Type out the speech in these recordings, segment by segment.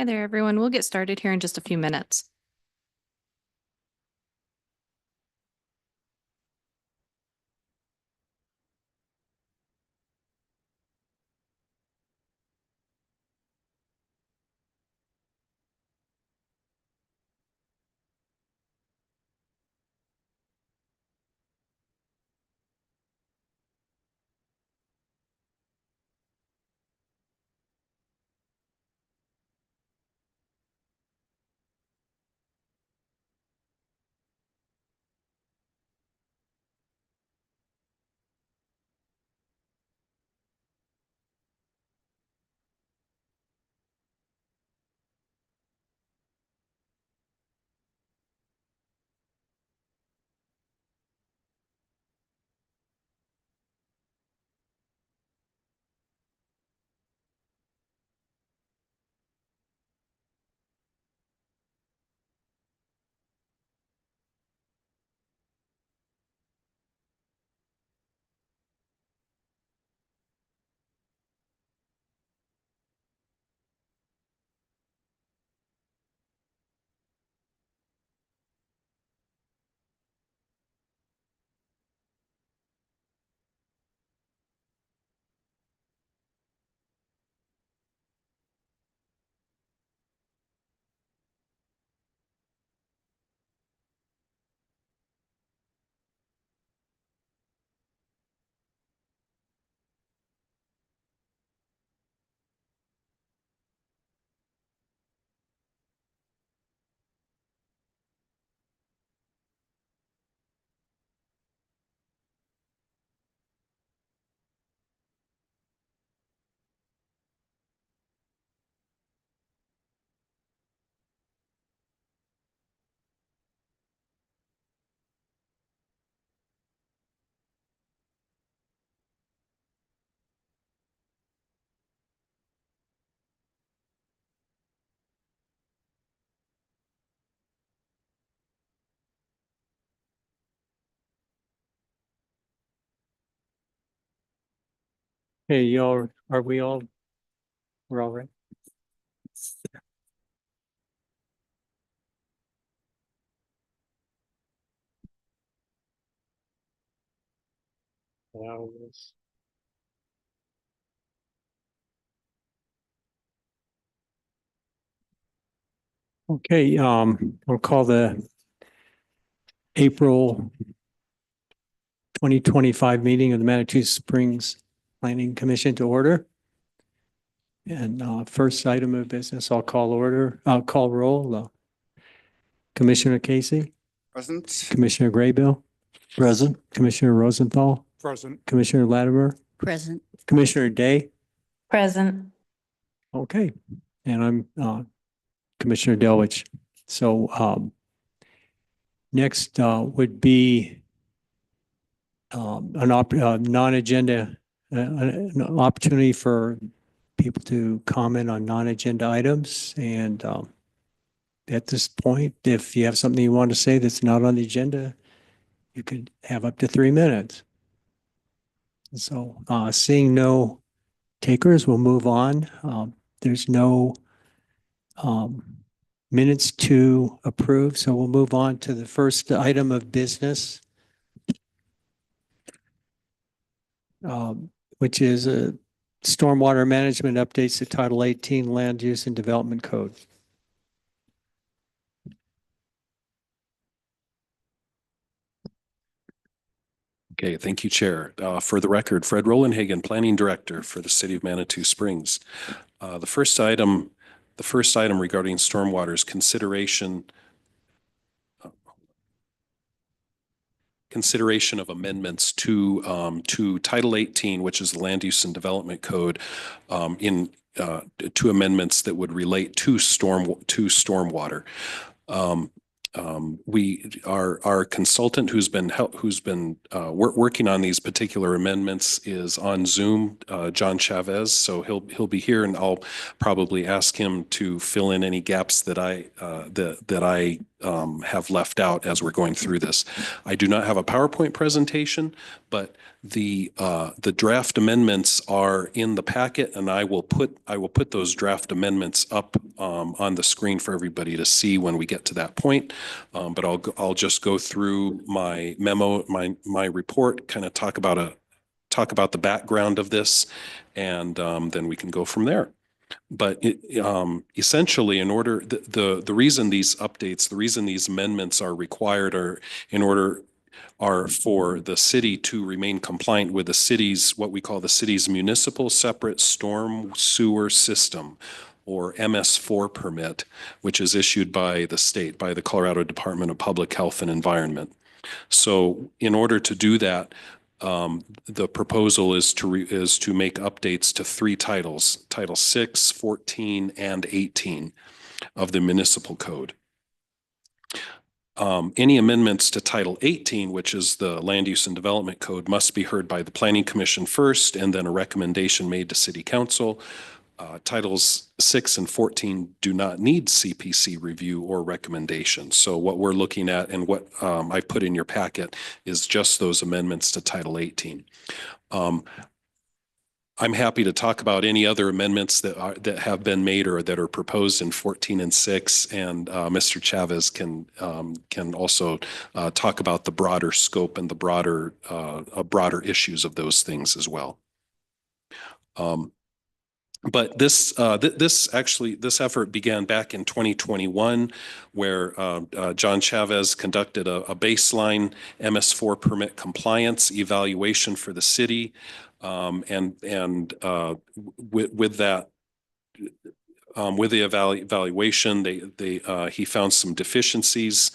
Hi there, everyone. We'll get started here in just a few minutes. Hey, y'all, we're all right? Wow. Okay, I'll call the April 2025 meeting of the Manitou Springs Planning Commission to order. And first item of business, I'll call roll. Commissioner Casey, Present. Commissioner Graybill, Present. Commissioner Rosenthal, Present. Commissioner Latimer, Present. Commissioner Day. Present. Okay, and I'm Commissioner Delwich. So next would be non-agenda, an opportunity for people to comment on non-agenda items. And at this point, if you have something you want to say that's not on the agenda, you could have up to 3 minutes. So seeing no takers, we'll move on. There's no minutes to approve, so we'll move on to the first item of business, which is a stormwater management updates to Title 18 Land Use and Development Code. Okay, thank you, Chair. For the record, Fred Rolandhagen, Planning Director for the City of Manitou Springs. The first item regarding stormwater is consideration of amendments to Title 18, which is the Land Use and Development Code, two amendments that would relate to stormwater. Our consultant who's been working on these particular amendments is on Zoom, John Chavez. So he'll be here, and I'll probably ask him to fill in any gaps that I have left out as we're going through this. I do not have a PowerPoint presentation, but the draft amendments are in the packet, and I will put those draft amendments up on the screen for everybody to see when we get to that point. But I'll just go through my memo, my report, kind of talk about the background of this, and then we can go from there. But essentially, in order, the reason these updates, the reason these amendments are required are for the city to remain compliant with the city's, what we call the city's municipal separate storm sewer system, or MS4 permit, which is issued by the state, by the Colorado Department of Public Health and Environment. So in order to do that, the proposal is to make updates to 3 titles, Title 6, 14, and 18 of the municipal code. Any amendments to Title 18, which is the Land Use and Development Code, must be heard by the Planning Commission first, and then a recommendation made to City Council. Titles 6 and 14 do not need CPC review or recommendation. So what we're looking at and what I put in your packet is just those amendments to Title 18. I'm happy to talk about any other amendments that have been made or that are proposed in 14 and 6, and Mr. Chavez can also talk about the broader scope and the broader issues of those things as well. But this effort began back in 2021, where John Chavez conducted a baseline MS4 permit compliance evaluation for the city, with the evaluation, he found some deficiencies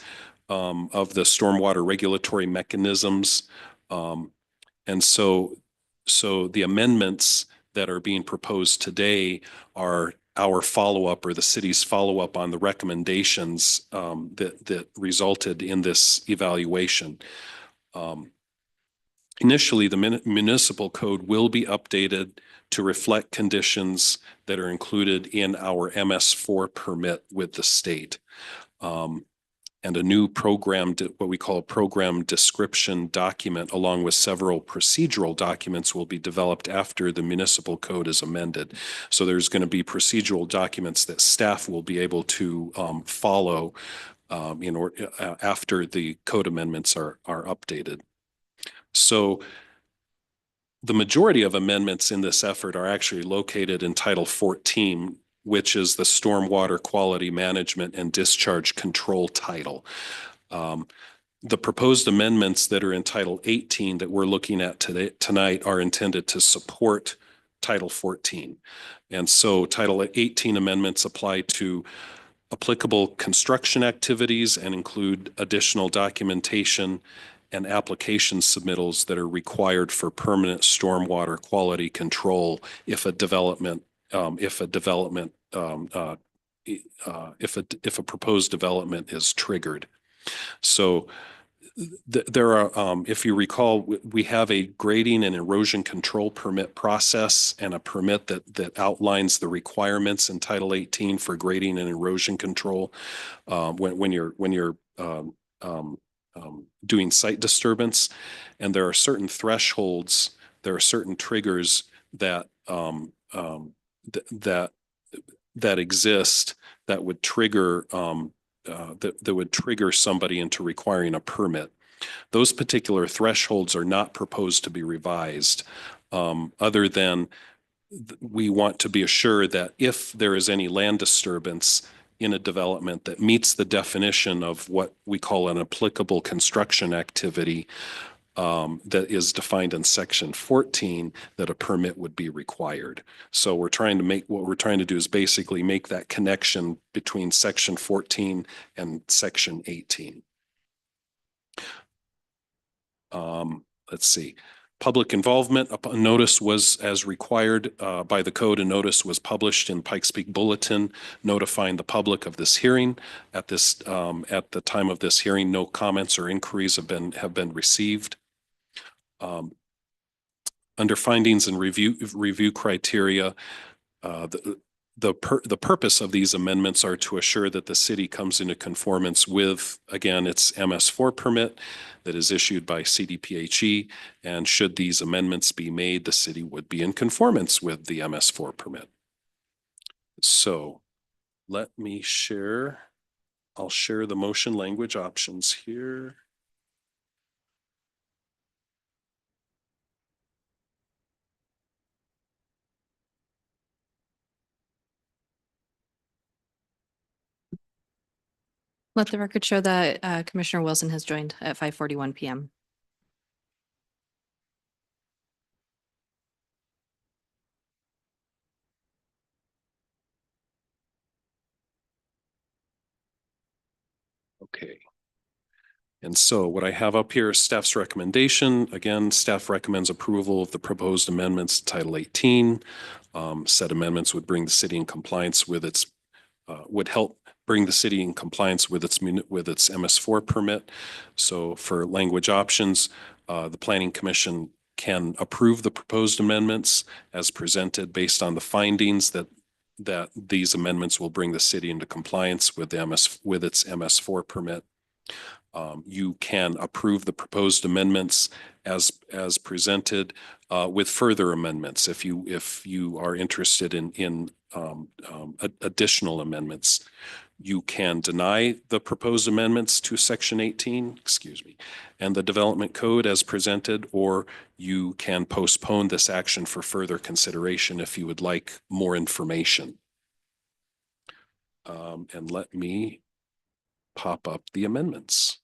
of the stormwater regulatory mechanisms, and so the amendments that are being proposed today are our follow-up, or the city's follow-up on the recommendations that resulted in this evaluation. Initially, the municipal code will be updated to reflect conditions that are included in our MS4 permit with the state. And a new program, what we call a program description document, along with several procedural documents, will be developed after the municipal code is amended. So there's going to be procedural documents that staff will be able to follow after the code amendments are updated. So the majority of amendments in this effort are actually located in Title 14, which is the Stormwater Quality Management and Discharge Control title. The proposed amendments that are in Title 18 that we're looking at tonight are intended to support Title 14. And so Title 18 amendments apply to applicable construction activities and include additional documentation and application submittals that are required for permanent stormwater quality control if a proposed development is triggered. So there are, if you recall, we have a grading and erosion control permit process and a permit that outlines the requirements in Title 18 for grading and erosion control when you're doing site disturbance. And there are certain thresholds, there are certain triggers that that exist that would trigger that would trigger somebody into requiring a permit. Those particular thresholds are not proposed to be revised, other than we want to be assured that if there is any land disturbance in a development that meets the definition of what we call an applicable construction activity, that is defined in Section 14, that a permit would be required. So what we're trying to do is basically make that connection between Section 14 and Section 18. Let's see. Public involvement. A notice was, as required by the code, a notice was published in Pikes Peak Bulletin notifying the public of this hearing. At the time of this hearing, no comments or inquiries have been received. Under findings and review criteria, the purpose of these amendments are to assure that the city comes into conformance with, again, its MS4 permit that is issued by CDPHE. And should these amendments be made, the city would be in conformance with the MS4 permit. So let me share. I'll share the motion language options here. Let the record show that Commissioner Wilson has joined at 5:41 PM. Okay. And so what I have up here is staff's recommendation. Again, staff recommends approval of the proposed amendments to Title 18. Said amendments would bring the city in compliance with its, would help bring the city in compliance with its MS4 permit. So for language options, the Planning Commission can approve the proposed amendments as presented based on the findings that these amendments will bring the city into compliance with its MS4 permit. You can approve the proposed amendments as presented with further amendments if you are interested in additional amendments. You can deny the proposed amendments to Section 18, and the development code as presented, or you can postpone this action for further consideration if you would like more information. And let me pop up the amendments.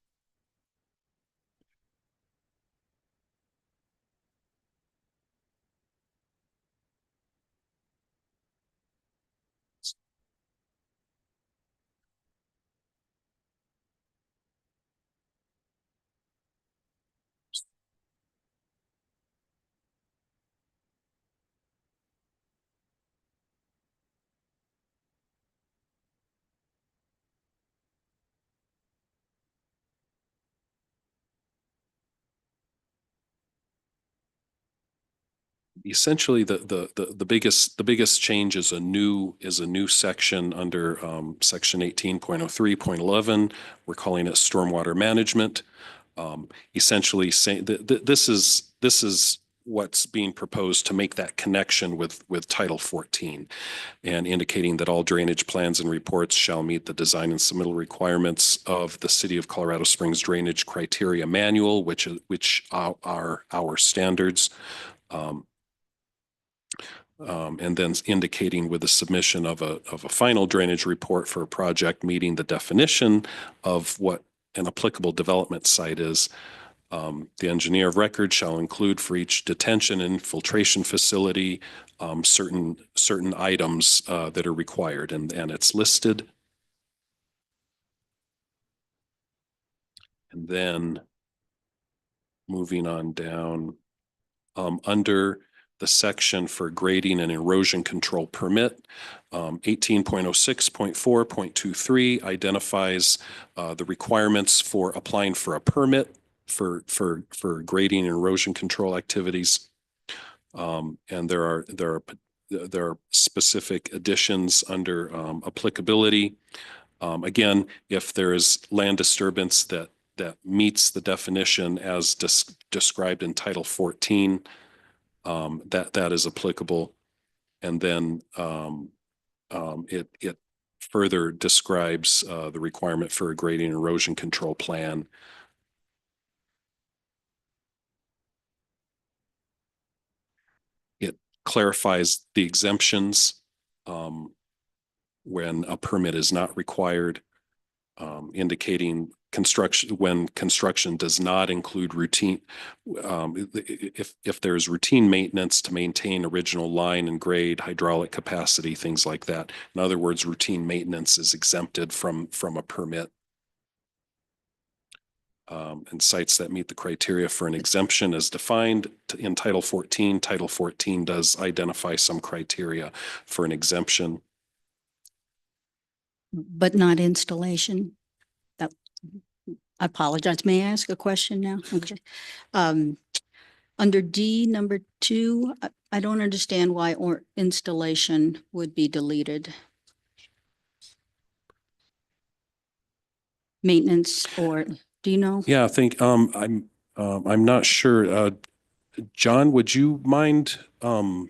Essentially, the biggest change is a new section under section 18.03.11. We're calling it stormwater management. Essentially saying that this is what's being proposed to make that connection with Title 14, and indicating that all drainage plans and reports shall meet the design and submittal requirements of the City of Colorado Springs Drainage Criteria Manual, which are our standards. And then indicating with the submission of a final drainage report for a project meeting the definition of what an applicable development site is. The engineer of record shall include for each detention and filtration facility certain items that are required, and it's listed. And then moving on down under the section for grading and erosion control permit. 18.06.4.23 identifies the requirements for applying for a permit for grading and erosion control activities. And there are specific additions under applicability. Again, if there is land disturbance that meets the definition as described in Title 14, that is applicable. And then it further describes the requirement for a grading and erosion control plan. It clarifies the exemptions when a permit is not required, indicating when construction does not include routine, if there's routine maintenance to maintain original line and grade, hydraulic capacity, things like that. In other words, routine maintenance is exempted from a permit. And sites that meet the criteria for an exemption as defined in Title 14. Title 14 does identify some criteria for an exemption. But not installation. I apologize. May I ask a question now? Okay. Under D, number 2, I don't understand why or installation would be deleted. Maintenance, or do you know? Yeah, I think, I'm not sure. John, would you mind, do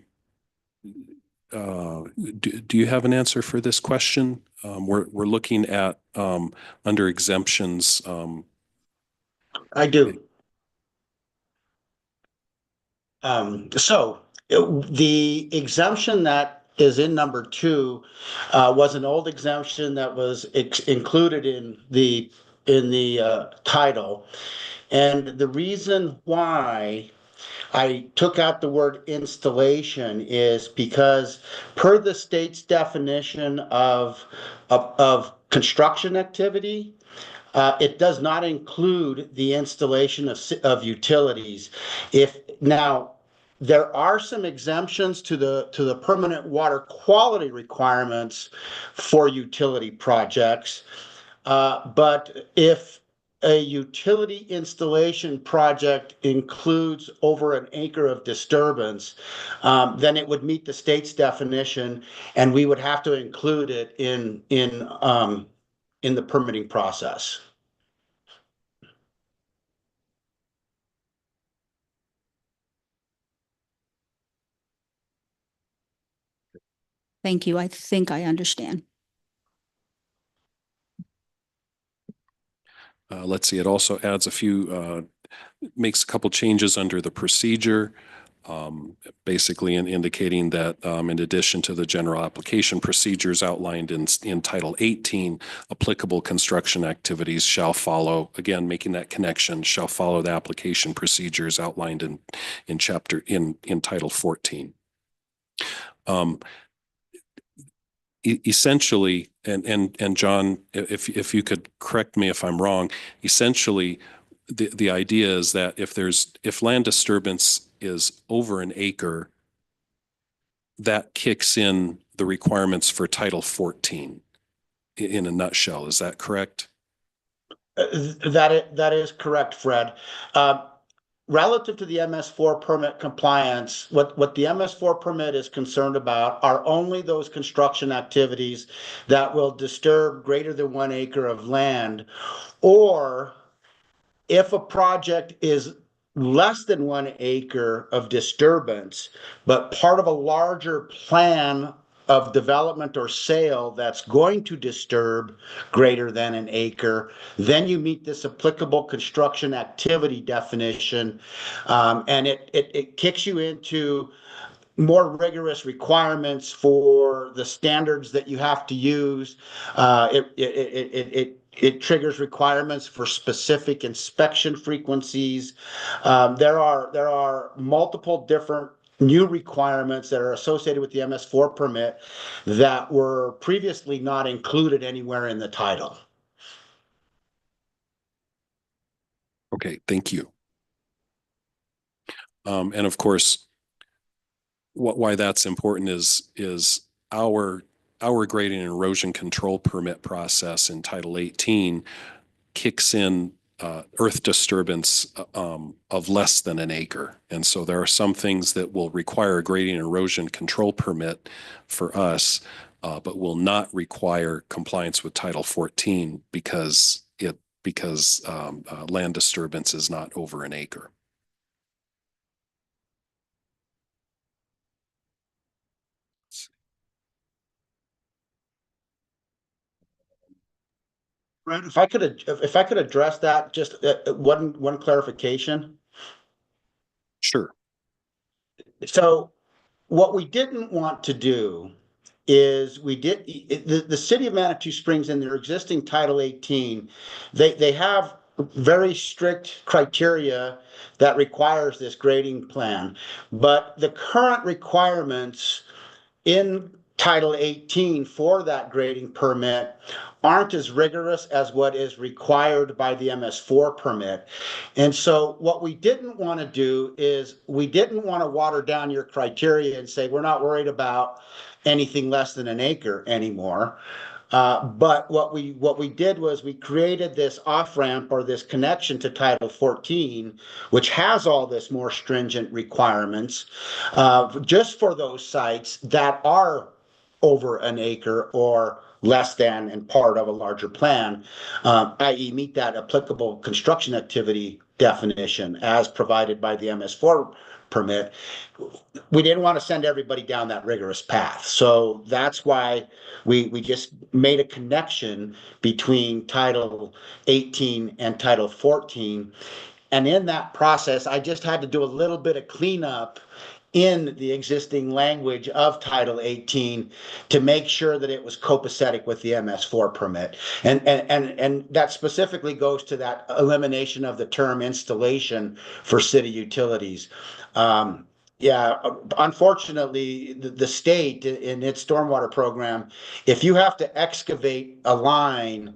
you have an answer for this question? We're looking at, under exemptions. I do. The exemption that is in number 2 was an old exemption that was included in the title. And the reason why I took out the word installation is because per the state's definition of construction activity, it does not include the installation of utilities. There are some exemptions to the permanent water quality requirements for utility projects, but if a utility installation project includes over an acre of disturbance, then it would meet the state's definition, and we would have to include it in the permitting process. Thank you. I think I understand. Let's see, it also adds a few, makes a couple changes under the procedure, basically indicating that in addition to the general application procedures outlined in Title 18, applicable construction activities shall follow, again, making that connection, shall follow the application procedures outlined in Title 14. Essentially, and John, if you could correct me if I'm wrong, essentially the idea is that if land disturbance is over an acre, that kicks in the requirements for Title 14 in a nutshell. Is that correct? That is correct, Fred. Relative to the MS4 permit compliance, what the MS4 permit is concerned about are only those construction activities that will disturb greater than 1 acre of land, or if a project is less than 1 acre of disturbance, but part of a larger plan of development or sale that's going to disturb greater than an acre, then you meet this applicable construction activity definition, and it kicks you into more rigorous requirements for the standards that you have to use. It triggers requirements for specific inspection frequencies. There are multiple different new requirements that are associated with the MS4 permit that were previously not included anywhere in the title. Okay, thank you. And of course, why that's important is our grading and erosion control permit process in Title 18 kicks in earth disturbance of less than an acre. And so there are some things that will require a grading and erosion control permit for us, but will not require compliance with Title 14 because land disturbance is not over an acre. Right. If I could address that, just one clarification. Sure. So what we didn't want to do is the city of Manitou Springs in their existing Title 18, they have very strict criteria that requires this grading plan, but the current requirements in Title 18 for that grading permit aren't as rigorous as what is required by the MS4 permit. And so what we didn't want to do is we didn't want to water down your criteria and say, we're not worried about anything less than an acre anymore. But what we did was we created this off-ramp or this connection to Title 14, which has all this more stringent requirements, just for those sites that are over an acre or less than and part of a larger plan, i.e. meet that applicable construction activity definition as provided by the MS4 permit. We didn't want to send everybody down that rigorous path. So that's why we just made a connection between Title 18 and Title 14. And in that process, I just had to do a little bit of cleanup in the existing language of Title 18 to make sure that it was copacetic with the MS4 permit. And that specifically goes to that elimination of the term installation for city utilities. Yeah, unfortunately, the state in its stormwater program, if you have to excavate a line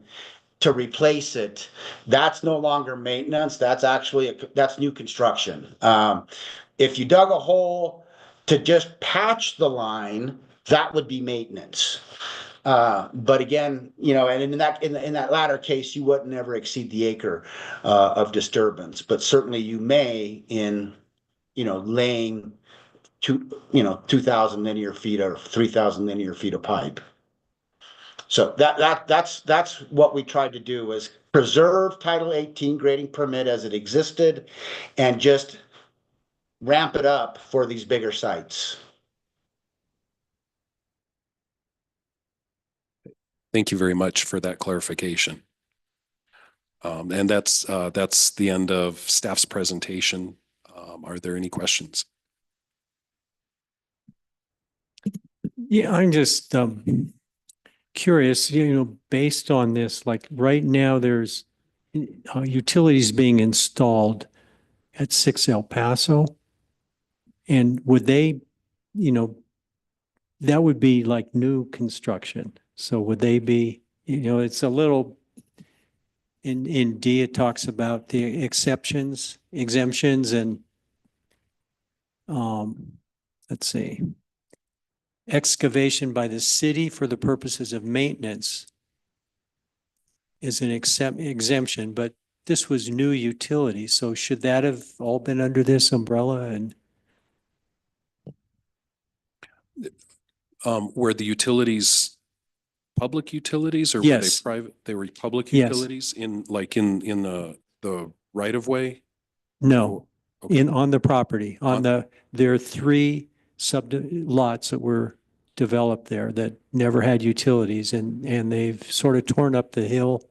to replace it, that's no longer maintenance. That's actually that's new construction. If you dug a hole to just patch the line, that would be maintenance. But again, you know, and in that latter case, you would never exceed the acre of disturbance. But certainly, you may in, you know, laying 2,000 linear feet or 3,000 linear feet of pipe. So that's what we tried to do, was preserve Title 18 grading permit as it existed and just ramp it up for these bigger sites. Thank you very much for that clarification. And that's the end of staff's presentation. Are there any questions? Yeah, I'm just curious, you know, based on this, like right now there's utilities being installed at 6 El Paso. And would they, you know, that would be like new construction. So would they be, you know, it's a little, in D, it talks about the exemptions and let's see, excavation by the city for the purposes of maintenance is an exemption, but this was new utilities. So should that have all been under this umbrella? And Were the utilities public utilities, or were they Yes. private? They were public Yes. utilities in the right of way? no, Okay. on the property, there are 3 lots that were developed there that never had utilities, and they've sort of torn up the hill.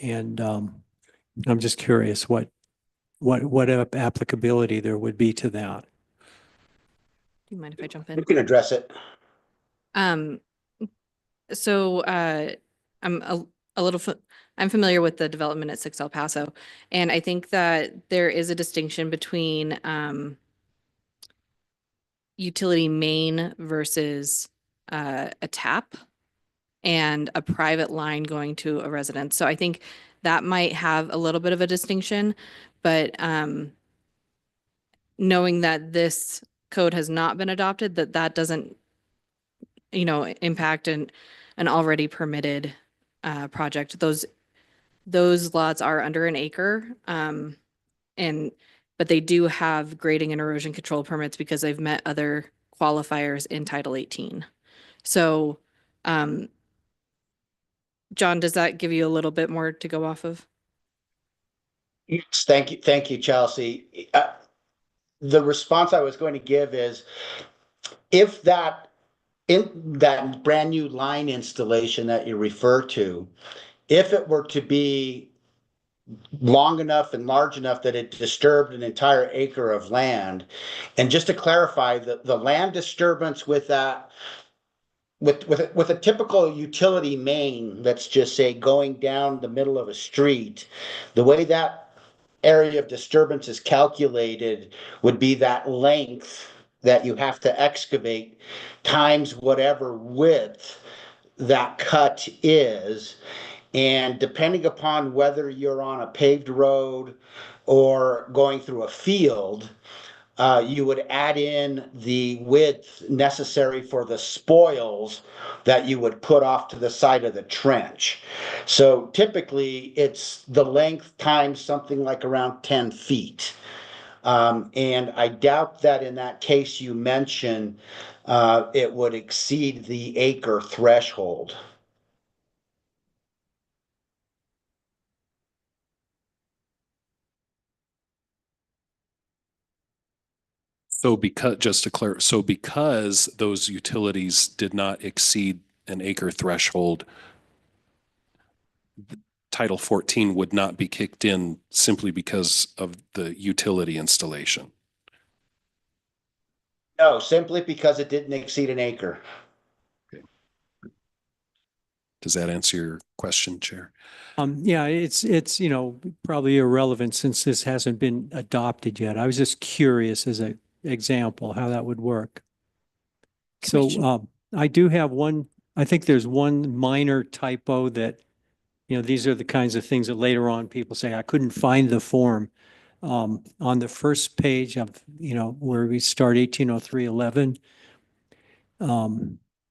And I'm just curious what applicability there would be to that. Do you mind if I jump You in? can address it. So I'm a little, I'm familiar with the development at 6 El Paso, and I think that there is a distinction between utility main versus a tap and a private line going to a residence. So I think that might have a little bit of a distinction, but knowing that this code has not been adopted, that doesn't, you know, impact an already permitted project. Those lots are under an acre, but they do have grading and erosion control permits because they've met other qualifiers in Title 18. So, John, does that give you a little bit more to go off of? Yes, thank you, Chelsea. The response I was going to give is, if that brand new line installation that you refer to, if it were to be long enough and large enough that it disturbed an entire acre of land, and just to clarify, the land disturbance with that, with a typical utility main, let's just say going down the middle of a street, the way that area of disturbance is calculated would be that length that you have to excavate times whatever width that cut is. And depending upon whether you're on a paved road or going through a field, you would add in the width necessary for the spoils that you would put off to the side of the trench. So typically it's the length times something like around 10 feet. And I doubt that in that case you mentioned, it would exceed the acre threshold. So because, just to clarify, so because those utilities did not exceed an acre threshold, Title 14 would not be kicked in simply because of the utility installation. No, simply because it didn't exceed an acre. Does that answer your question, Chair? Yeah, it's, probably irrelevant since this hasn't been adopted yet. I was just curious as an example how that would work. So, Commissioner- I do have I think there's one minor typo that, these are the kinds of things that later on people say, I couldn't find the form. On the first page of, where we start 180311,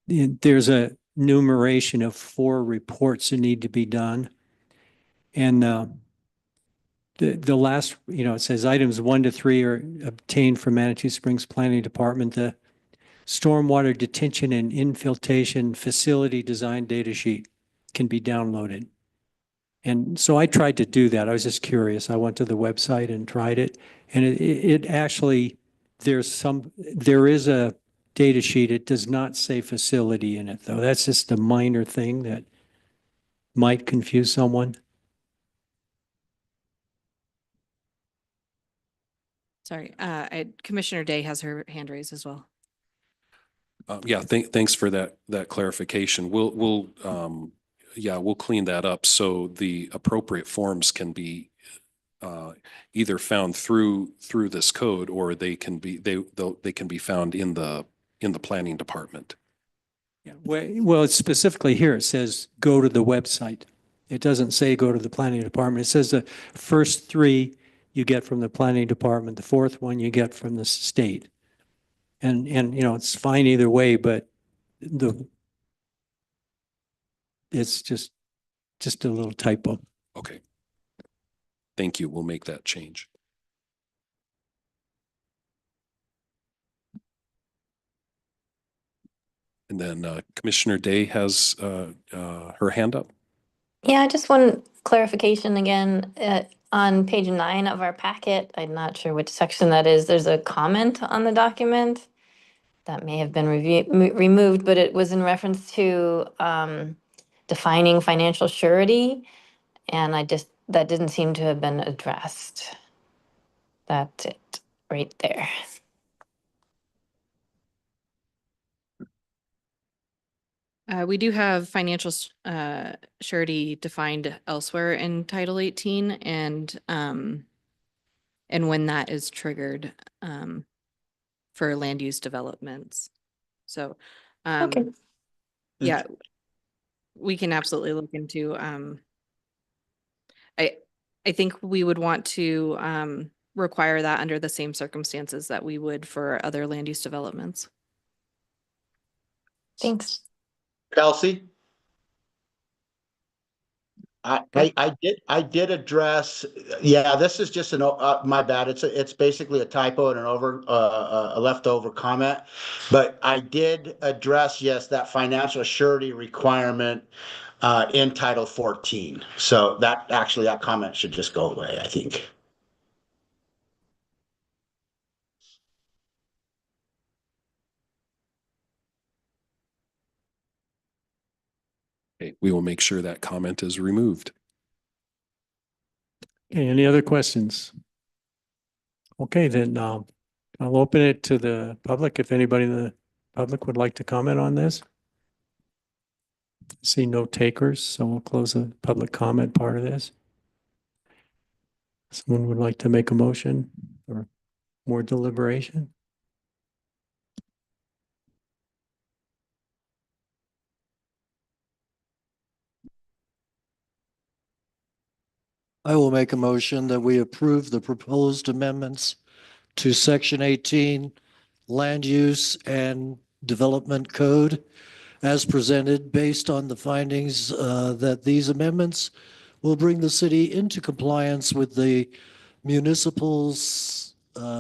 there's a numeration of 4 reports that need to be done. And, the last, it says items 1 to 3 are obtained from Manitou Springs Planning Department. The stormwater detention and infiltration facility design data sheet can be downloaded. And so I tried to do that. I was just curious. I went to the website and tried it. And it actually, there is a data sheet. It does not say facility in it, though. That's just a minor thing that might confuse someone. Sorry, Commissioner Day has her hand raised as well. Yeah, thanks for that clarification. We'll clean that up so the appropriate forms can be either found through this code, or they can be found in the planning department. Yeah, well, it's specifically here, it says go to the website. It doesn't say go to the planning department. It says the first 3 you get from the planning department, the 4th one you get from the state. And it's fine either way, but it's just a little typo. Okay. Thank you. We'll make that change. And then Commissioner Day has her hand up. Yeah, just one clarification again. On page 9 of our packet, I'm not sure which section that is, there's a comment on the document that may have been removed, but it was in reference to defining financial surety. And that didn't seem to have been addressed. That's it, right there. We do have financial surety defined elsewhere in Title 18 and when that is triggered for land use developments. So Okay. yeah, we can absolutely look into I think we would want to require that under the same circumstances that we would for other land use developments. Thanks. Kelsey? I did address, yeah, this is just my bad. It's basically a typo and a leftover comment. But I did address, yes, that financial surety requirement in Title 14. So that comment should just go away, I think. Okay, we will make sure that comment is removed. Okay, any other questions? Okay, then I'll open it to the public. If anybody in the public would like to comment on this. See no takers, so we'll close the public comment part of this. Someone would like to make a motion or more deliberation? I will make a motion that we approve the proposed amendments to Section 18 Land Use and Development Code as presented based on the findings that these amendments will bring the city into compliance with the municipal's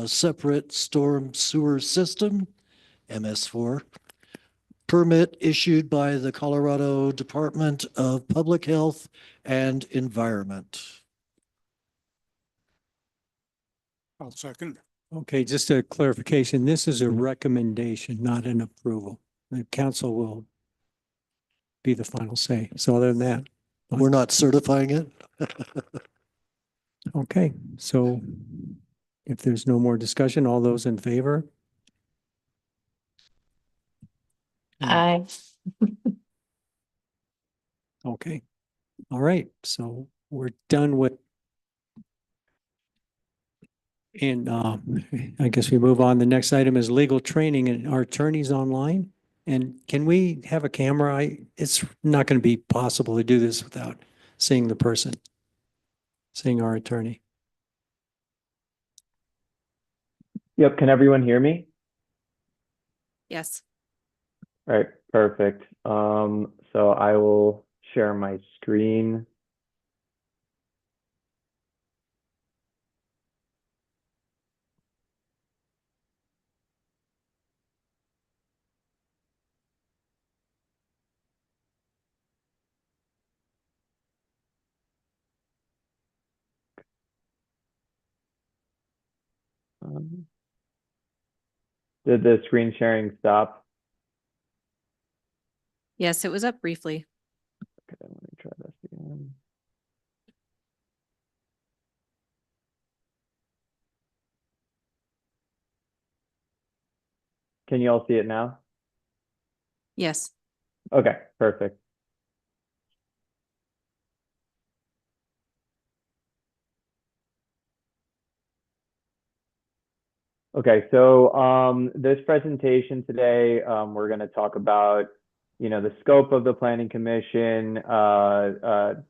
separate storm sewer system, MS4, permit issued by the Colorado Department of Public Health and Environment. I'll second. Okay, just a clarification. This is a recommendation, not an approval. The council will be the final say. So other than that, We're not certifying it. okay. So if there's no more discussion, all those in favor? I, Okay. All right. So we're done with. And I guess we move on. The next item is legal training, and our attorney's online. And can we have a camera? It's not going to be possible to do this without seeing the person, seeing our attorney. Yep, can everyone hear me? Yes. All right, perfect. So I will share my screen. Did the screen sharing stop? Yes, it was up briefly. Okay, let me try this again. Can you all see it now? Yes. Okay, perfect. Okay, so this presentation today, we're going to talk about, the scope of the Planning Commission, the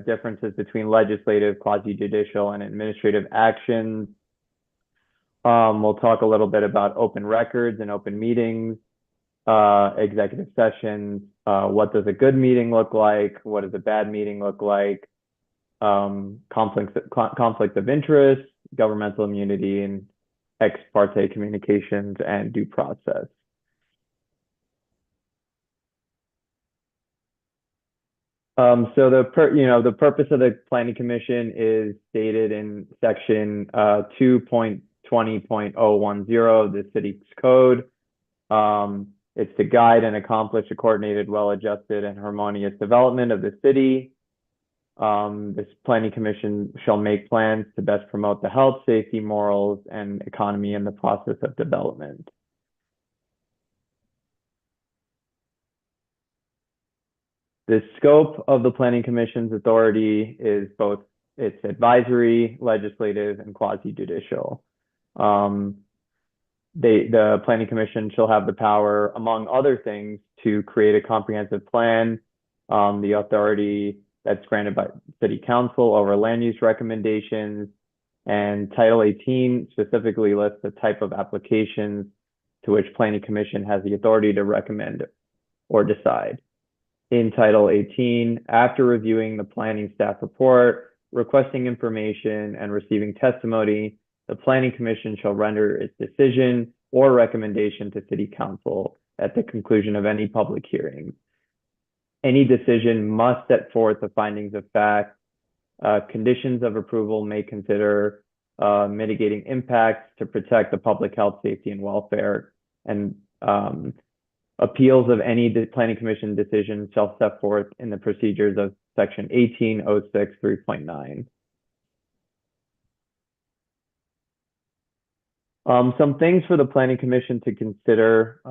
differences between legislative, quasi-judicial, and administrative actions. We'll talk a little bit about open records and open meetings, executive sessions. What does a good meeting look like? What does a bad meeting look like? Conflict of interest, governmental immunity, and ex parte communications and due process. So the purpose of the Planning Commission is stated in section 2.20.010 of the city's code. It's to guide and accomplish a coordinated, well-adjusted, and harmonious development of the city. This Planning Commission shall make plans to best promote the health, safety, morals, and economy in the process of development. The scope of the Planning Commission's authority is both its advisory, legislative, and quasi-judicial. The Planning Commission shall have the power, among other things, to create a comprehensive plan, the authority that's granted by City Council over land use recommendations, and Title 18 specifically lists the type of applications to which Planning Commission has the authority to recommend or decide. In Title 18, after reviewing the planning staff report, requesting information, and receiving testimony, the Planning Commission shall render its decision or recommendation to City Council at the conclusion of any public hearing. Any decision must set forth the findings of fact. Conditions of approval may consider mitigating impacts to protect the public health, safety, and welfare, and appeals of any Planning Commission decision shall set forth in the procedures of section 1806 3.9. Some things for the Planning Commission to consider.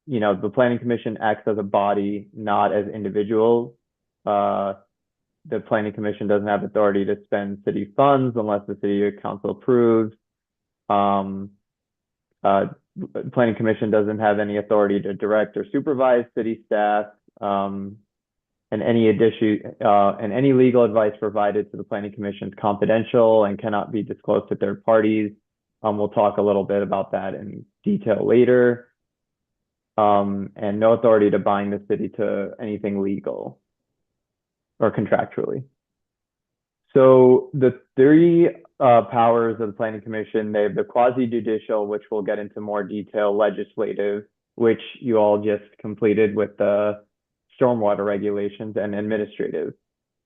The Planning Commission acts as a body, not as individuals. The Planning Commission doesn't have authority to spend city funds unless the City Council approves. Planning Commission doesn't have any authority to direct or supervise city staff, and any legal advice provided to the Planning Commission is confidential and cannot be disclosed to third parties. We'll talk a little bit about that in detail later. And no authority to bind the city to anything legal or contractually. So the three powers of the Planning Commission, they have the quasi-judicial, which we'll get into more detail, legislative, which you all just completed with the stormwater regulations, and administrative.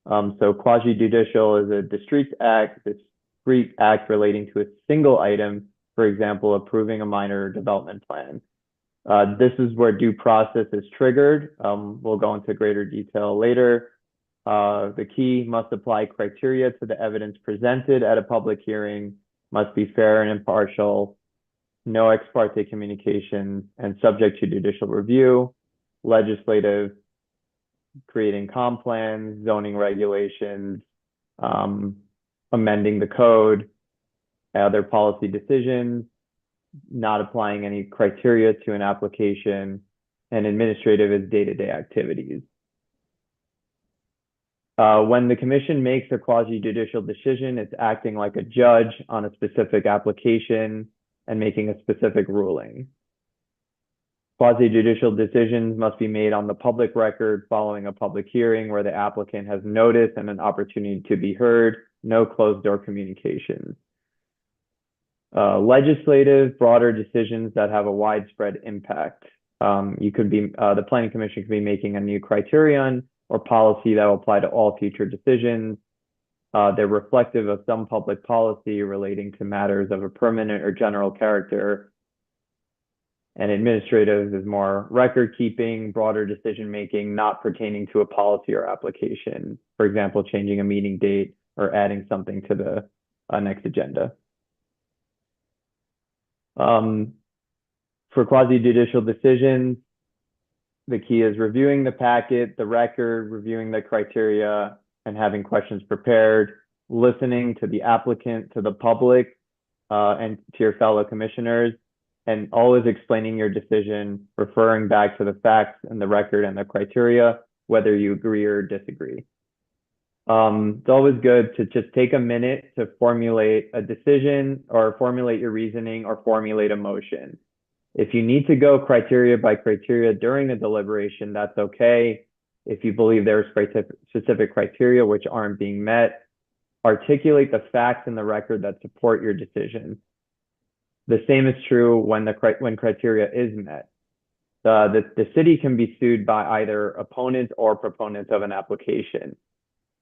So quasi-judicial is a discrete act relating to a single item, for example, approving a minor development plan. This is where due process is triggered. We'll go into greater detail later. The key must apply criteria to the evidence presented at a public hearing, must be fair and impartial, no ex parte communication, and subject to judicial review. Legislative, creating comp plans, zoning regulations, amending the code, other policy decisions, not applying any criteria to an application, and administrative is day-to-day activities. When the commission makes a quasi-judicial decision, it's acting like a judge on a specific application and making a specific ruling. Quasi-judicial decisions must be made on the public record following a public hearing where the applicant has notice and an opportunity to be heard, no closed-door communications. Legislative, broader decisions that have a widespread impact. The Planning Commission could be making a new criterion or policy that will apply to all future decisions. They're reflective of some public policy relating to matters of a permanent or general character. And administrative is more record keeping, broader decision making, not pertaining to a policy or application. For example, changing a meeting date or adding something to the next agenda. For quasi-judicial decisions, the key is reviewing the packet, the record, reviewing the criteria, and having questions prepared, listening to the applicant, to the public, and to your fellow commissioners, and always explaining your decision, referring back to the facts and the record and the criteria, whether you agree or disagree. It's always good to just take a minute to formulate a decision or formulate your reasoning or formulate a motion. If you need to go criteria by criteria during the deliberation, that's okay. If you believe there's specific criteria which aren't being met, articulate the facts in the record that support your decision. The same is true when criteria is met. The city can be sued by either opponents or proponents of an application.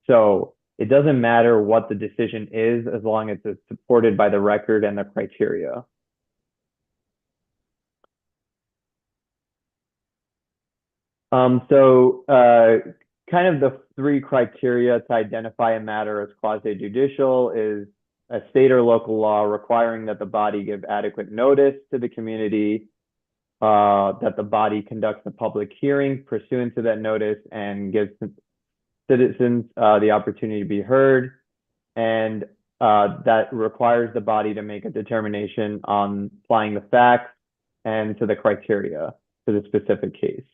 So it doesn't matter what the decision is as long as it's supported by the record and the criteria. Kind of the three criteria to identify a matter as quasi-judicial is a state or local law requiring that the body give adequate notice to the community, that the body conducts a public hearing pursuant to that notice and gives citizens the opportunity to be heard, and that requires the body to make a determination on applying the facts and to the criteria to the specific case.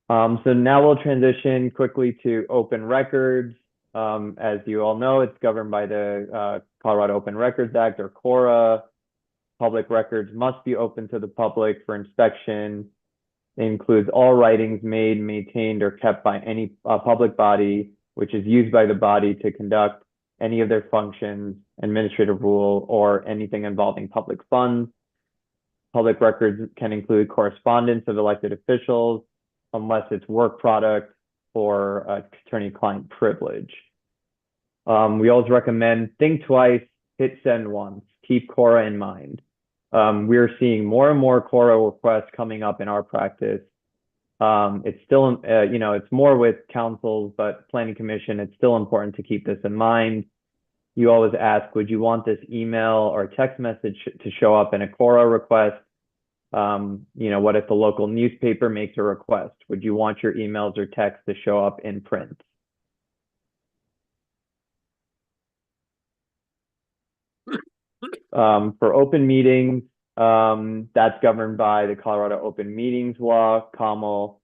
So now we'll transition quickly to open records. As you all know, it's governed by the Colorado Open Records Act, or CORA. Public records must be open to the public for inspection. It includes all writings made, maintained, or kept by any public body, which is used by the body to conduct any of their functions, administrative rule, or anything involving public funds. Public records can include correspondence of elected officials, unless it's work product or attorney-client privilege. We always recommend think twice, hit send once, keep CORA in mind. We're seeing more and more CORA requests coming up in our practice. It's still, it's more with councils, but Planning Commission, it's still important to keep this in mind. You always ask, would you want this email or text message to show up in a CORA request? What if the local newspaper makes a request? Would you want your emails or text to show up in print? For open meetings, that's governed by the Colorado Open Meetings Law, COML.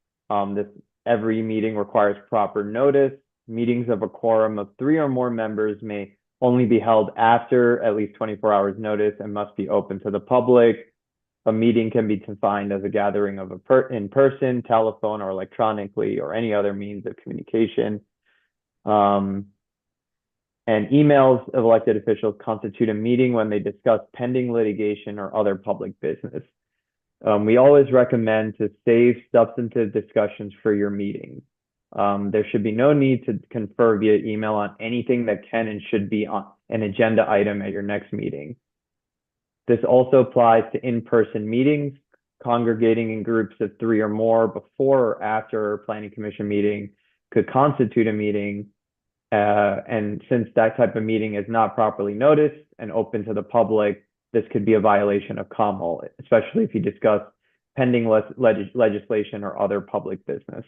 Every meeting requires proper notice Meetings of a quorum of 3 or more members may only be held after at least 24 hours notice and must be open to the public. A meeting can be defined as a gathering of in person, telephone, or electronically, or any other means of communication. And emails of elected officials constitute a meeting when they discuss pending litigation or other public business. We always recommend to save substantive discussions for your meetings. There should be no need to confer via email on anything that can and should be on an agenda item at your next meeting. This also applies to in-person meetings. Congregating in groups of 3 or more before or after a planning commission meeting could constitute a meeting. And since that type of meeting is not properly noticed and open to the public, this could be a violation of common law, especially if you discuss pending legislation or other public business.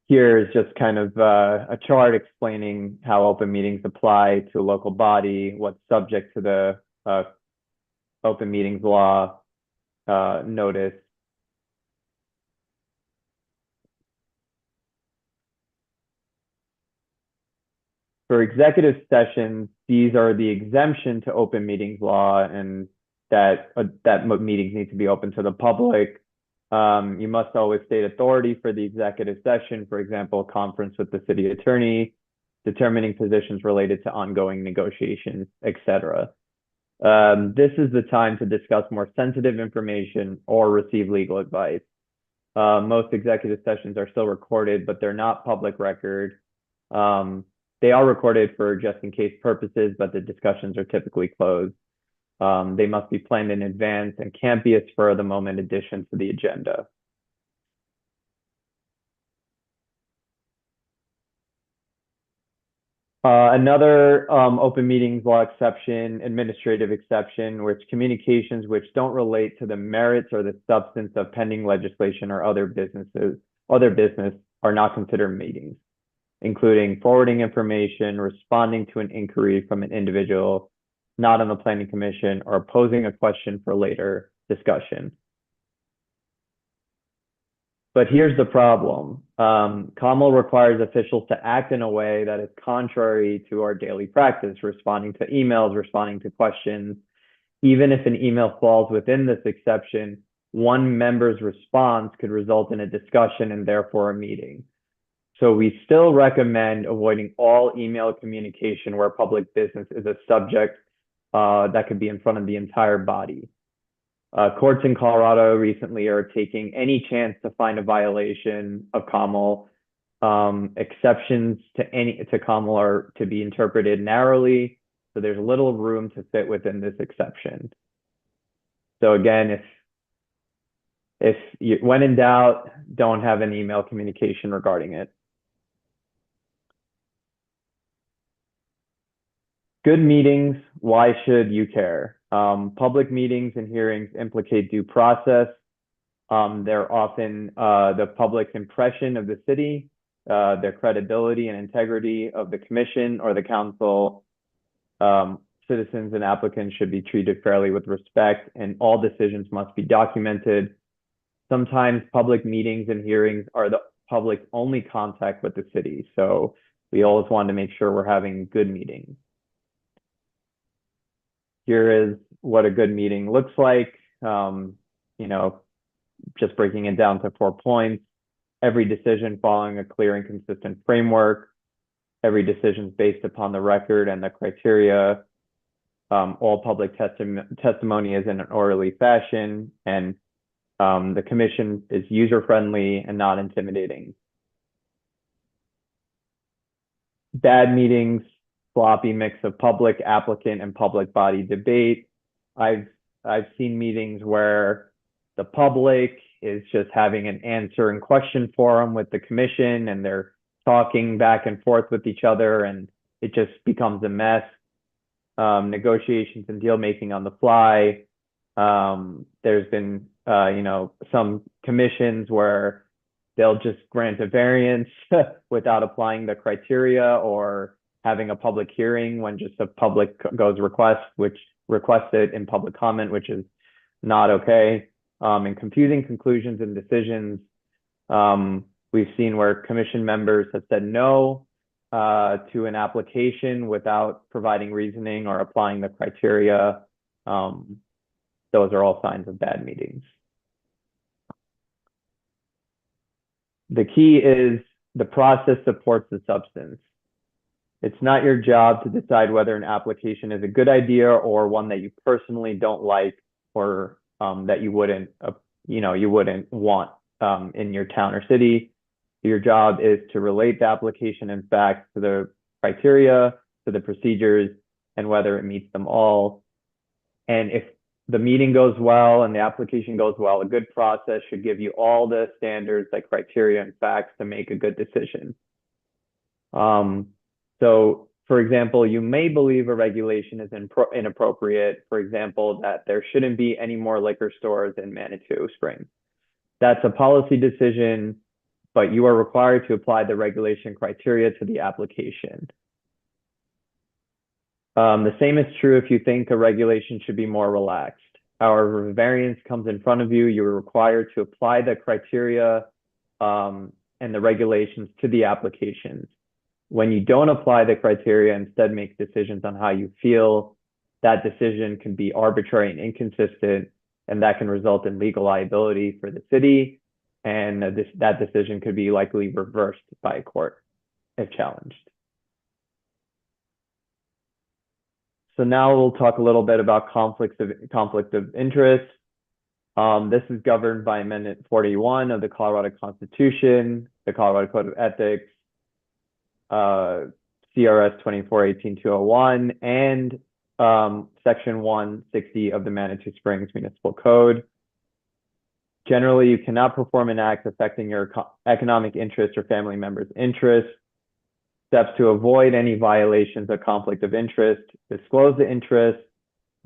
Here is just kind of a chart explaining how open meetings apply to a local body, what's subject to the open meetings law notice. For executive sessions, these are the exemption to open meetings law, and that meetings need to be open to the public. You must always state authority for the executive session, for example, a conference with the city attorney, determining positions related to ongoing negotiations, etc. This is the time to discuss more sensitive information or receive legal advice. Most executive sessions are still recorded, but they're not public record. They are recorded for just in case purposes, but the discussions are typically closed. They must be planned in advance and can't be a spur of the moment addition to the agenda. Another open meetings law exception, administrative exception, which communications which don't relate to the merits or the substance of pending legislation or other business are not considered meetings, including forwarding information, responding to an inquiry from an individual not on the planning commission, or posing a question for later discussion. But here's the problem. Common law requires officials to act in a way that is contrary to our daily practice, responding to emails, responding to questions. Even if an email falls within this exception, one member's response could result in a discussion and therefore a meeting. So we still recommend avoiding all email communication where public business is a subject that could be in front of the entire body. Courts in Colorado recently are taking any chance to find a violation of common law. Exceptions to common law are to be interpreted narrowly, so there's little room to fit within this exception. So again, if you, when in doubt, don't have an email communication regarding it. Good meetings, why should you care? Public meetings and hearings implicate due process. They're often the public's impression of the city, their credibility and integrity of the commission or the council. Citizens and applicants should be treated fairly with respect, and all decisions must be documented. Sometimes public meetings and hearings are the public's only contact with the city, so we always want to make sure we're having good meetings. Here is what a good meeting looks like. Just breaking it down to 4 points. Every decision following a clear and consistent framework. Every decision is based upon the record and the criteria. All public testimony is in an orderly fashion, and the commission is user-friendly and not intimidating. Bad meetings, sloppy mix of public, applicant, and public body debate. I've seen meetings where the public is just having an answer and question forum with the commission, and they're talking back and forth with each other, and it just becomes a mess. Negotiations and deal making on the fly. There's been some commissions where they'll just grant a variance without applying the criteria or having a public hearing when just a public goes request it in public comment, which is not okay. and confusing conclusions and decisions. We've seen where commission members have said no to an application without providing reasoning or applying the criteria. Those are all signs of bad meetings. The key is the process supports the substance. It's not your job to decide whether an application is a good idea or one that you personally don't like, or that you wouldn't want in your town or city. Your job is to relate the application and facts to the criteria, to the procedures, and whether it meets them all. And if the meeting goes well and the application goes well, a good process should give you all the standards like criteria and facts to make a good decision. So, for example, you may believe a regulation is inappropriate. For example, that there shouldn't be any more liquor stores in Manitou Springs. That's a policy decision, but you are required to apply the regulation criteria to the application. The same is true if you think a regulation should be more relaxed. However, if a variance comes in front of you, you are required to apply the criteria and the regulations to the applications. When you don't apply the criteria, instead make decisions on how you feel, that decision can be arbitrary and inconsistent, and that can result in legal liability for the city, and that decision could be likely reversed by a court if challenged. So now we'll talk a little bit about conflict of interest. This is governed by Amendment 41 of the Colorado Constitution, the Colorado Code of Ethics, CRS 24-18-201, and Section 160 of the Manitou Springs Municipal Code. Generally, you cannot perform an act affecting your economic interest or family members' interest. Steps to avoid any violations of conflict of interest: disclose the interest,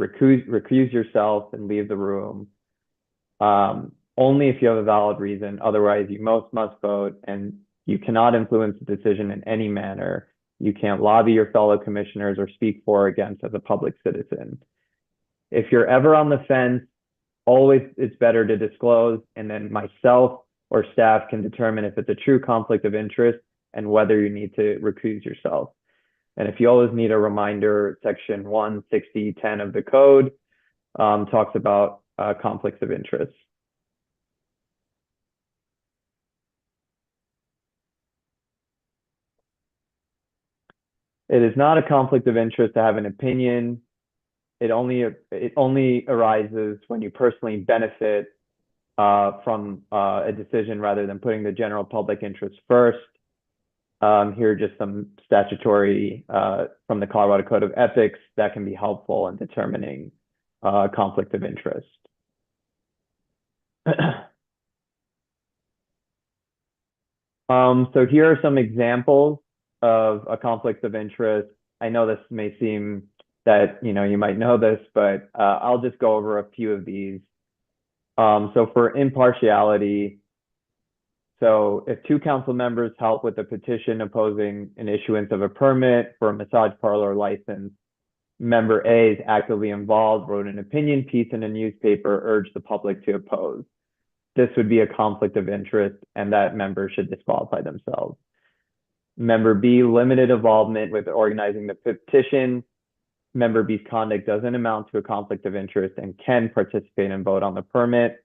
recuse yourself, and leave the room. Only if you have a valid reason. Otherwise, you must vote, and you cannot influence the decision in any manner. You can't lobby your fellow commissioners or speak for or against as a public citizen. If you're ever on the fence, always it's better to disclose, and then myself or staff can determine if it's a true conflict of interest and whether you need to recuse yourself. And if you always need a reminder, Section 160.10 of the code talks about conflicts of interest. It is not a conflict of interest to have an opinion. It only arises when you personally benefit from a decision rather than putting the general public interest first. Here are just some statutory from the Colorado Code of Ethics that can be helpful in determining conflict of interest. So here are some examples of a conflict of interest. I know this may seem that you might know this, but I'll just go over a few of these. So for impartiality, so if two council members help with a petition opposing an issuance of a permit for a massage parlor license, member A is actively involved, wrote an opinion piece in a newspaper, urged the public to oppose. This would be a conflict of interest, and that member should disqualify themselves. Member B, limited involvement with organizing the petition. Member B's conduct doesn't amount to a conflict of interest and can participate and vote on the permit.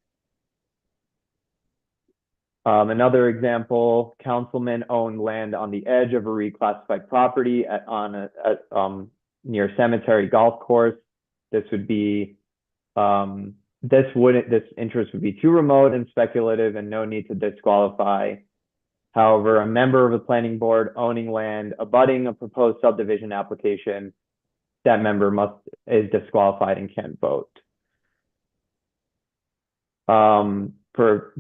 Another example, councilmen own land on the edge of a reclassified property near Cemetery Golf Course. This would be this interest would be too remote and speculative and no need to disqualify. However, a member of the planning board owning land abutting a proposed subdivision application, that member is disqualified and can't vote. For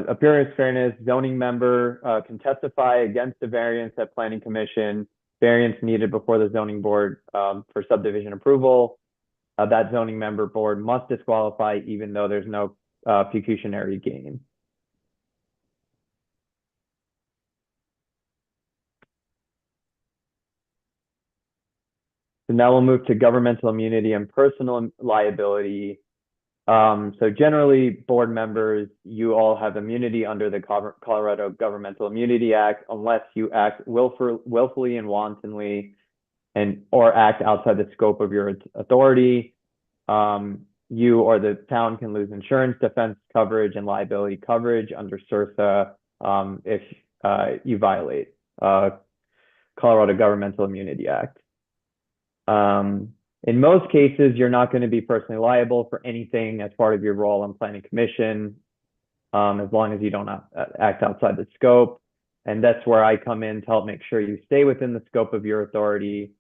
appearance fairness, zoning member can testify against the variance at planning commission, variance needed before the zoning board for subdivision approval. That zoning member board must disqualify even though there's no pecuniary gain. So now we'll move to governmental immunity and personal liability. So generally, board members, you all have immunity under the Colorado Governmental Immunity Act unless you act willfully and wantonly or act outside the scope of your authority. You or the town can lose insurance, defense coverage, and liability coverage under CIRSA if you violate Colorado Governmental Immunity Act. In most cases, you're not going to be personally liable for anything as part of your role on planning commission, as long as you don't act outside the scope. And that's where I come in to help make sure you stay within the scope of your authority.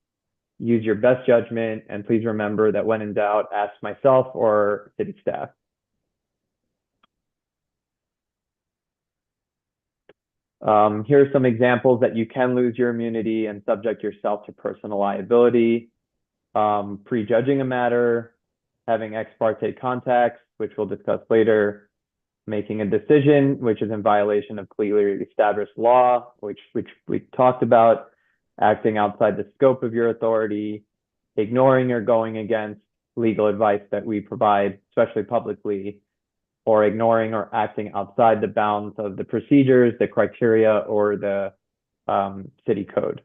Use your best judgment, and please remember that when in doubt, ask myself or city staff. Here are some examples that you can lose your immunity and subject yourself to personal liability. Prejudging a matter, having ex parte contacts, which we'll discuss later, making a decision which is in violation of clearly established law, which we talked about, acting outside the scope of your authority, ignoring or going against legal advice that we provide, especially publicly, or ignoring or acting outside the bounds of the procedures, the criteria, or the city code.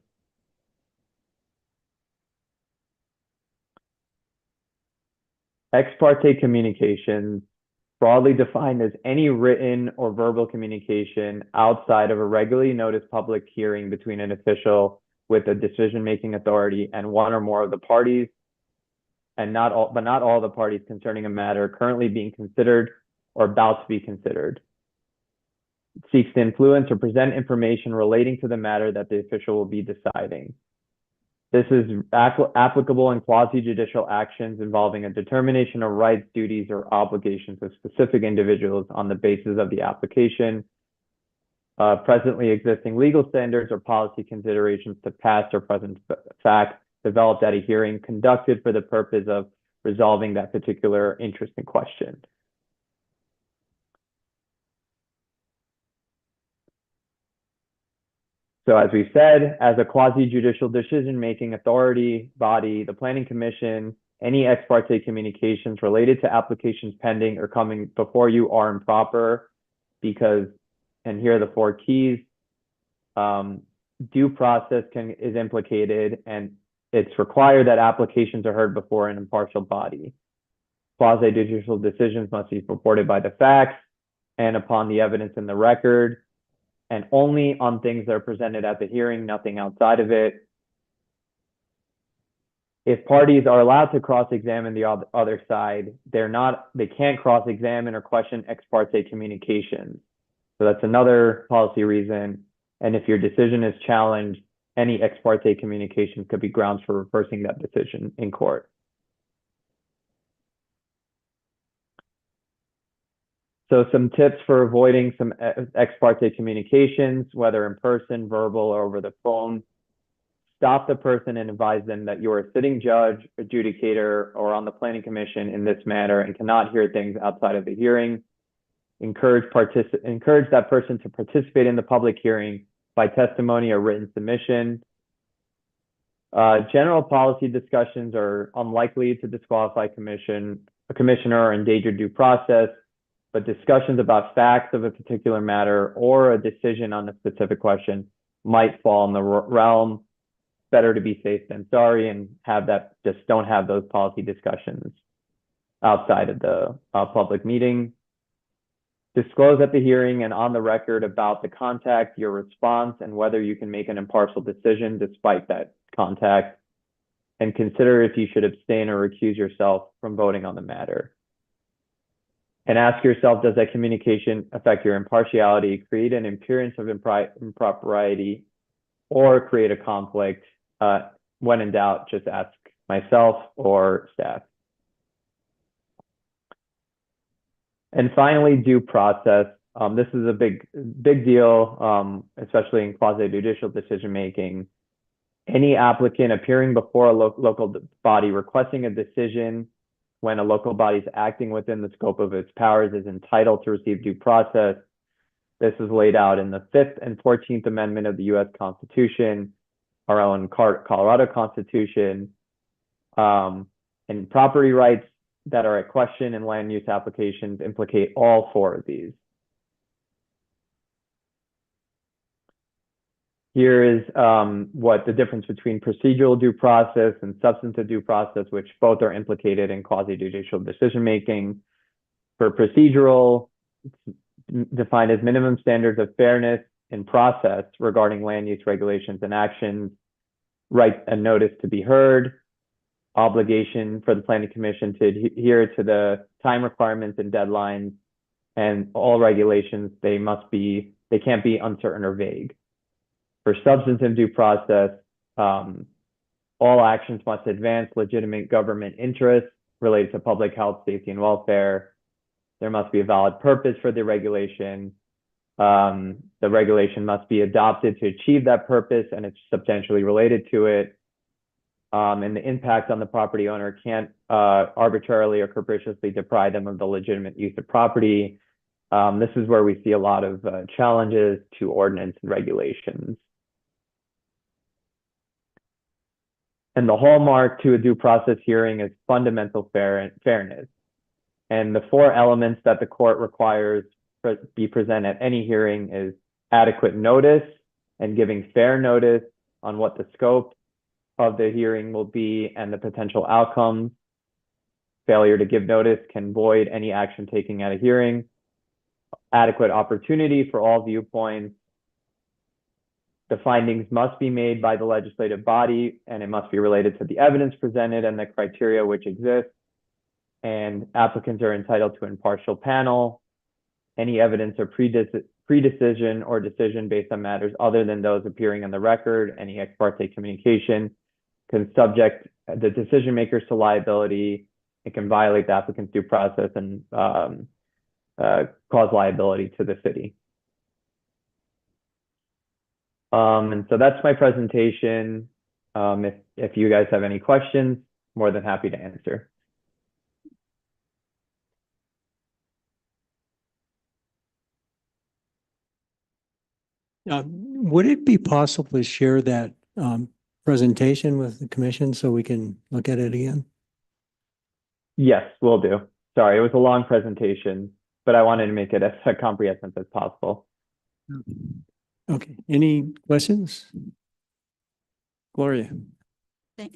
Ex parte communications, broadly defined as any written or verbal communication outside of a regularly noticed public hearing between an official with a decision-making authority and one or more of the parties, and not all the parties concerning a matter currently being considered or about to be considered. It seeks to influence or present information relating to the matter that the official will be deciding. This is applicable in quasi-judicial actions involving a determination of rights, duties, or obligations of specific individuals on the basis of the application, presently existing legal standards or policy considerations to past or present fact developed at a hearing conducted for the purpose of resolving that particular interest in question. So as we said, as a quasi-judicial decision-making authority body, the Planning Commission, any ex parte communications related to applications pending or coming before you are improper because, and here are the 4 keys, due process is implicated, and it's required that applications are heard before an impartial body. Quasi-judicial decisions must be supported by the facts and upon the evidence in the record, and only on things that are presented at the hearing, nothing outside of it. If parties are allowed to cross-examine the other side, they can't cross-examine or question ex parte communications. So that's another policy reason. And if your decision is challenged, any ex parte communication could be grounds for reversing that decision in court. So some tips for avoiding some ex parte communications, whether in person, verbal, or over the phone. Stop the person and advise them that you are a sitting judge, adjudicator, or on the planning commission in this matter and cannot hear things outside of the hearing. Encourage that person to participate in the public hearing by testimony or written submission. General policy discussions are unlikely to disqualify a commissioner or endanger due process, but discussions about facts of a particular matter or a decision on a specific question might fall in the realm. Better to be safe than sorry, and just don't have those policy discussions outside of the public meeting. Disclose at the hearing and on the record about the contact, your response, and whether you can make an impartial decision despite that contact. And consider if you should abstain or recuse yourself from voting on the matter. And ask yourself, does that communication affect your impartiality, create an appearance of impropriety, or create a conflict? When in doubt, just ask myself or staff. And finally, due process. This is a big deal, especially in quasi-judicial decision-making. Any applicant appearing before a local body requesting a decision when a local body is acting within the scope of its powers is entitled to receive due process. This is laid out in the 5th and 14th Amendment of the U.S. Constitution, our own Colorado Constitution. And property rights that are at question in land use applications implicate all four of these. Here is what the difference between procedural due process and substantive due process, which both are implicated in quasi-judicial decision-making. For procedural, it's defined as minimum standards of fairness in process regarding land use regulations and actions, right and notice to be heard, obligation for the planning commission to adhere to the time requirements and deadlines, and all regulations, they can't be uncertain or vague. For substantive due process, all actions must advance legitimate government interests related to public health, safety, and welfare. There must be a valid purpose for the regulation. The regulation must be adopted to achieve that purpose, and it's substantially related to it. And the impact on the property owner can't arbitrarily or capriciously deprive them of the legitimate use of property. This is where we see a lot of challenges to ordinance and regulations. And the hallmark to a due process hearing is fundamental fairness. And the four elements that the court requires be present at any hearing is adequate notice and giving fair notice on what the scope of the hearing will be and the potential outcomes. Failure to give notice can void any action taken at a hearing. Adequate opportunity for all viewpoints. The findings must be made by the legislative body, and it must be related to the evidence presented and the criteria which exist. And applicants are entitled to an impartial panel. Any evidence or predecision or decision based on matters other than those appearing on the record, any ex parte communication can subject the decision makers to liability. It can violate the applicant's due process and cause liability to the city. And so that's my presentation. If you guys have any questions, more than happy to answer. Would it be possible to share that presentation with the commission so we can look at it again? Yes, will do. Sorry, it was a long presentation, but I wanted to make it as comprehensive as possible. Okay, any questions? Gloria.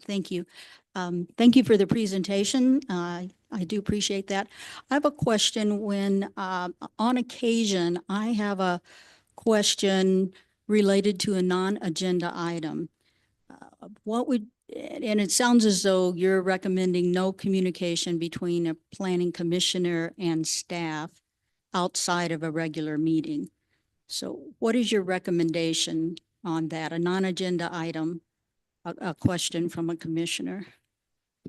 Thank you. Thank you for the presentation. I do appreciate that. I have a question when, on occasion, I have a question related to a non-agenda item. And it sounds as though you're recommending no communication between a planning commissioner and staff outside of a regular meeting. So what is your recommendation on that? A non-agenda item, a question from a commissioner?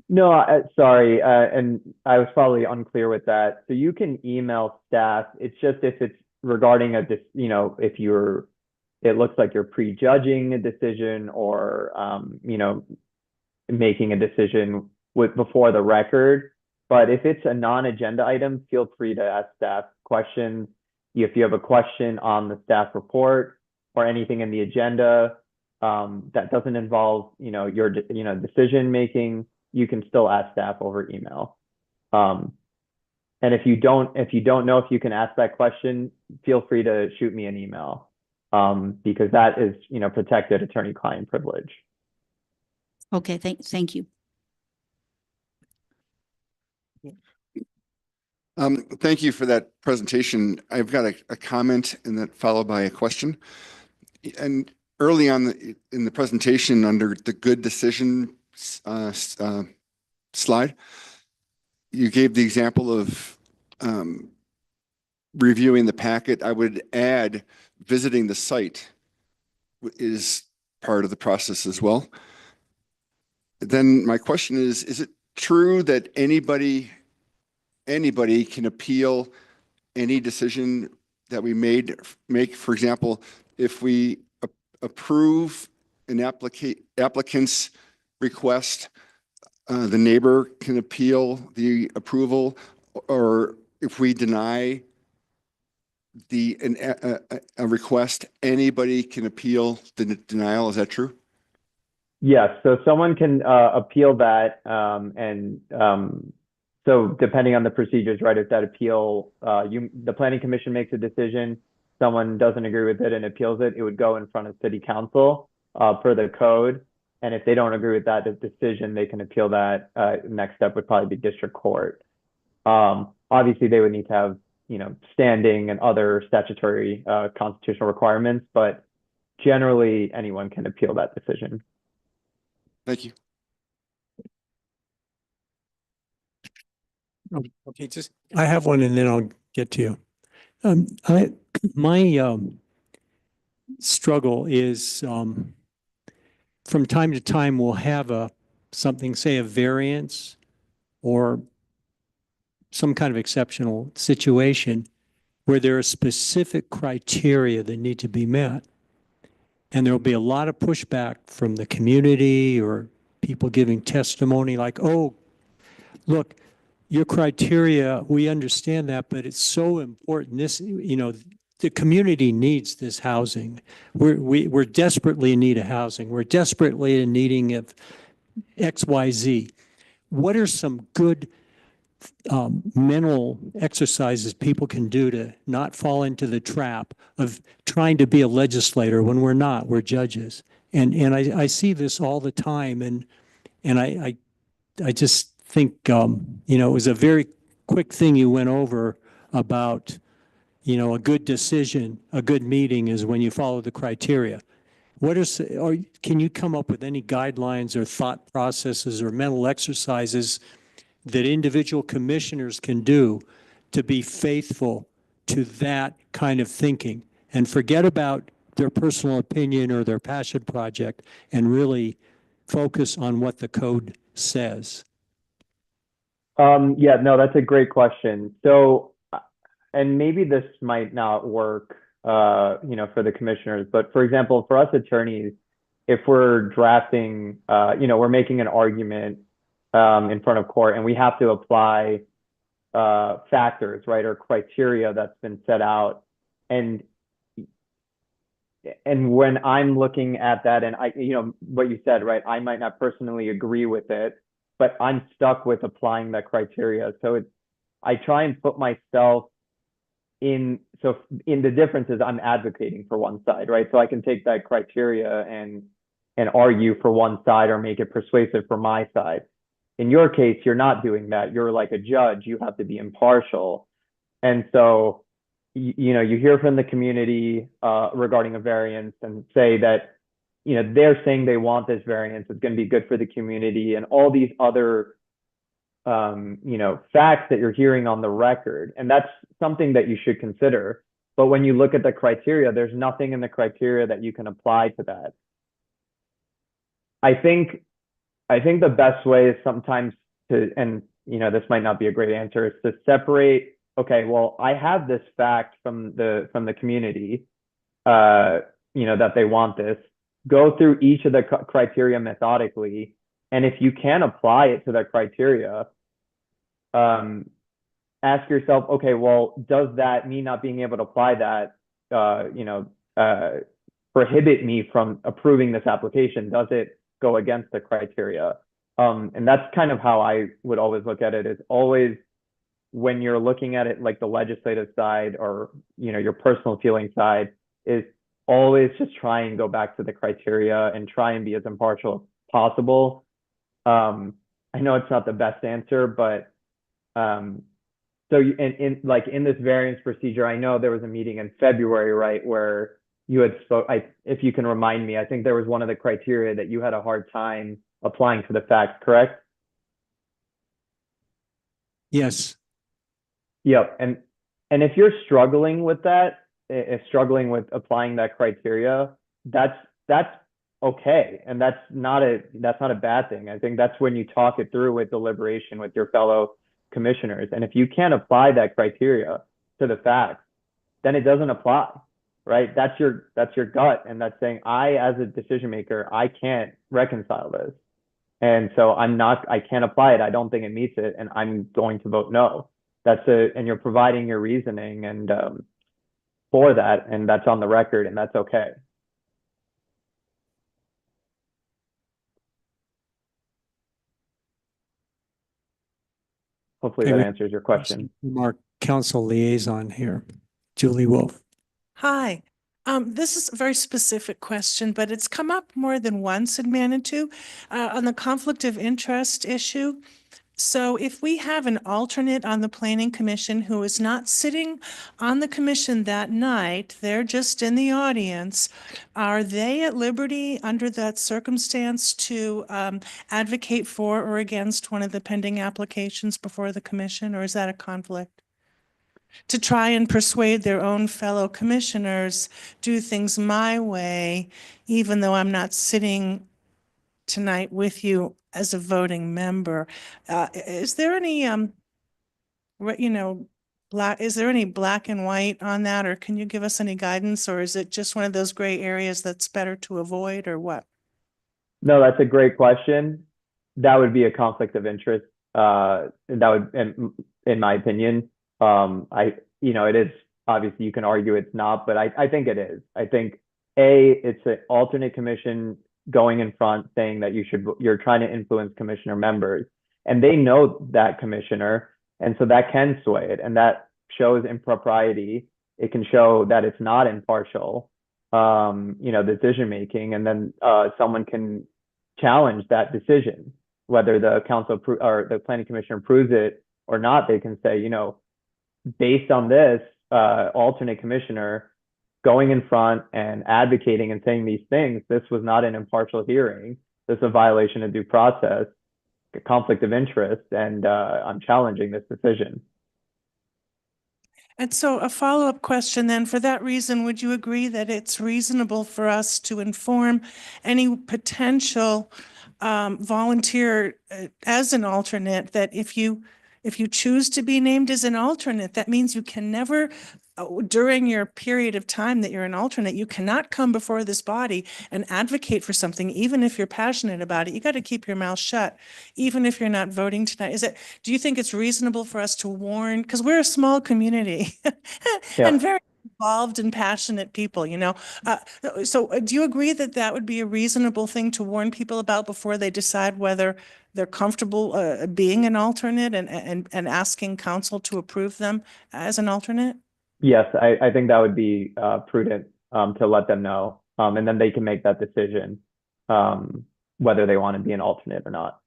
No, sorry, and I was probably unclear with that. So you can email staff. It's just if it's regarding if it looks like you're prejudging a decision or making a decision before the record. But if it's a non-agenda item, feel free to ask staff questions. If you have a question on the staff report or anything in the agenda that doesn't involve your decision making, you can still ask staff over email. And if you don't know if you can ask that question, feel free to shoot me an email because that is protected attorney-client privilege. Okay, thank you. Thank you for that presentation. I've got a comment and that followed by a question. And early on in the presentation under the good decision slide, you gave the example of reviewing the packet. I would add visiting the site is part of the process as well. Then my question is it true that anybody can appeal any decision that we make? For example, if we approve an applicant's request, the neighbor can appeal the approval, or if we deny a request, anybody can appeal the denial. Is that true? Yes, so someone can appeal that and so depending on the procedures, right, if that appeal, the planning commission makes a decision, someone doesn't agree with it and appeals it, it would go in front of city council, per the code. And if they don't agree with that decision, they can appeal that. Next step would probably be district court. Obviously they would need to have, standing and other statutory, constitutional requirements, but generally anyone can appeal that decision. Thank you. Okay, I have one and then I'll get to you. My struggle is, from time to time, we'll have something, say a variance or some kind of exceptional situation where there are specific criteria that need to be met. And there'll be a lot of pushback from the community or people giving testimony like, oh, look, your criteria, we understand that, but it's so important. The community needs this housing. We're desperately in need of housing. We're desperately in needing of X, Y, Z. What are some good mental exercises people can do to not fall into the trap of trying to be a legislator when we're not, we're judges. And I see this all the time, and I just think, it was a very quick thing you went over about, a good decision, a good meeting is when you follow the criteria. Can you come up with any guidelines or thought processes or mental exercises that individual commissioners can do to be faithful to that kind of thinking and forget about their personal opinion or their passion project and really focus on what the code says? Yeah, no, that's a great question. So, and maybe this might not work, for the commissioners, but for example, for us attorneys, if we're drafting, we're making an argument in front of court and we have to apply factors, right, or criteria that's been set out. And when I'm looking at that and what you said, right, I might not personally agree with it, but I'm stuck with applying that criteria. So I try and put myself in the differences, I'm advocating for one side, right? So I can take that criteria and argue for one side or make it persuasive for my side. In your case, you're not doing that. You're like a judge. You have to be impartial. And so, you hear from the community regarding a variance and say that, they're saying they want this variance. It's going to be good for the community and all these other, facts that you're hearing on the record. And that's something that you should consider. But when you look at the criteria, there's nothing in the criteria that you can apply to that. I think the best way is sometimes this might not be a great answer, is to separate, okay, well, I have this fact from the community, that they want this, go through each of the criteria methodically. And if you can apply it to the criteria, ask yourself, okay, well, does that, me not being able to apply that, prohibit me from approving this application? Does it go against the criteria? And that's kind of how I would always look at it, is always when you're looking at it like the legislative side or, your personal feeling side, is always just try and go back to the criteria and try and be as impartial as possible. I know it's not the best answer, but so in this variance procedure, I know there was a meeting in February, right, where you had if you can remind me, I think there was one of the criteria that you had a hard time applying to the facts, correct? Yes. Yep. And if you're struggling with that, struggling with applying that criteria, that's okay. And that's not a bad thing. I think that's when you talk it through with deliberation with your fellow commissioners. And if you can't apply that criteria to the facts, then it doesn't apply, right? That's your gut. And that's saying, I, as a decision maker, I can't reconcile this. And so I can't apply it. I don't think it meets it. And I'm going to vote no. And you're providing your reasoning and for that, and that's on the record, and that's okay. Hopefully Okay, that we- answers your question. From our council liaison here, Julie Wolf. Hi. This is a very specific question, but it's come up more than once in Manitou on the conflict of interest issue. So if we have an alternate on the planning commission who is not sitting on the commission that night, they're just in the audience, are they at liberty under that circumstance to advocate for or against one of the pending applications before the commission, or is that a conflict? To try and persuade their own fellow commissioners, do things my way, even though I'm not sitting tonight with you as a voting member. Is there any, is there any black and white on that, or can you give us any guidance, or is it just one of those gray areas that's better to avoid, or what? No, that's a great question. That would be a conflict of interest. That would, in my opinion, it is obviously you can argue it's not, but I think it is. I think it's an alternate commission going in front saying that you're trying to influence commissioner members, and they know that commissioner, and so that can sway it, and that shows impropriety. It can show that it's not impartial, decision making, and then someone can challenge that decision, whether the council or the planning commission approves it or not. They can say, based on this, alternate commissioner going in front and advocating and saying these things, this was not an impartial hearing. This is a violation of due process, a conflict of interest, and I'm challenging this decision. And so a follow-up question then, for that reason, would you agree that it's reasonable for us to inform any potential volunteer as an alternate that if you choose to be named as an alternate, that means you can never, during your period of time that you're an alternate, you cannot come before this body and advocate for something, even if you're passionate about it. You got to keep your mouth shut, even if you're not voting tonight. Do you think it's reasonable for us to warn, because we're a small community and very involved and passionate people, so do you agree that that would be a reasonable thing to warn people about before they decide whether they're comfortable being an alternate and asking council to approve them as an alternate? Yes, I think that would be prudent to let them know, and then they can make that decision whether they want to be an alternate or not.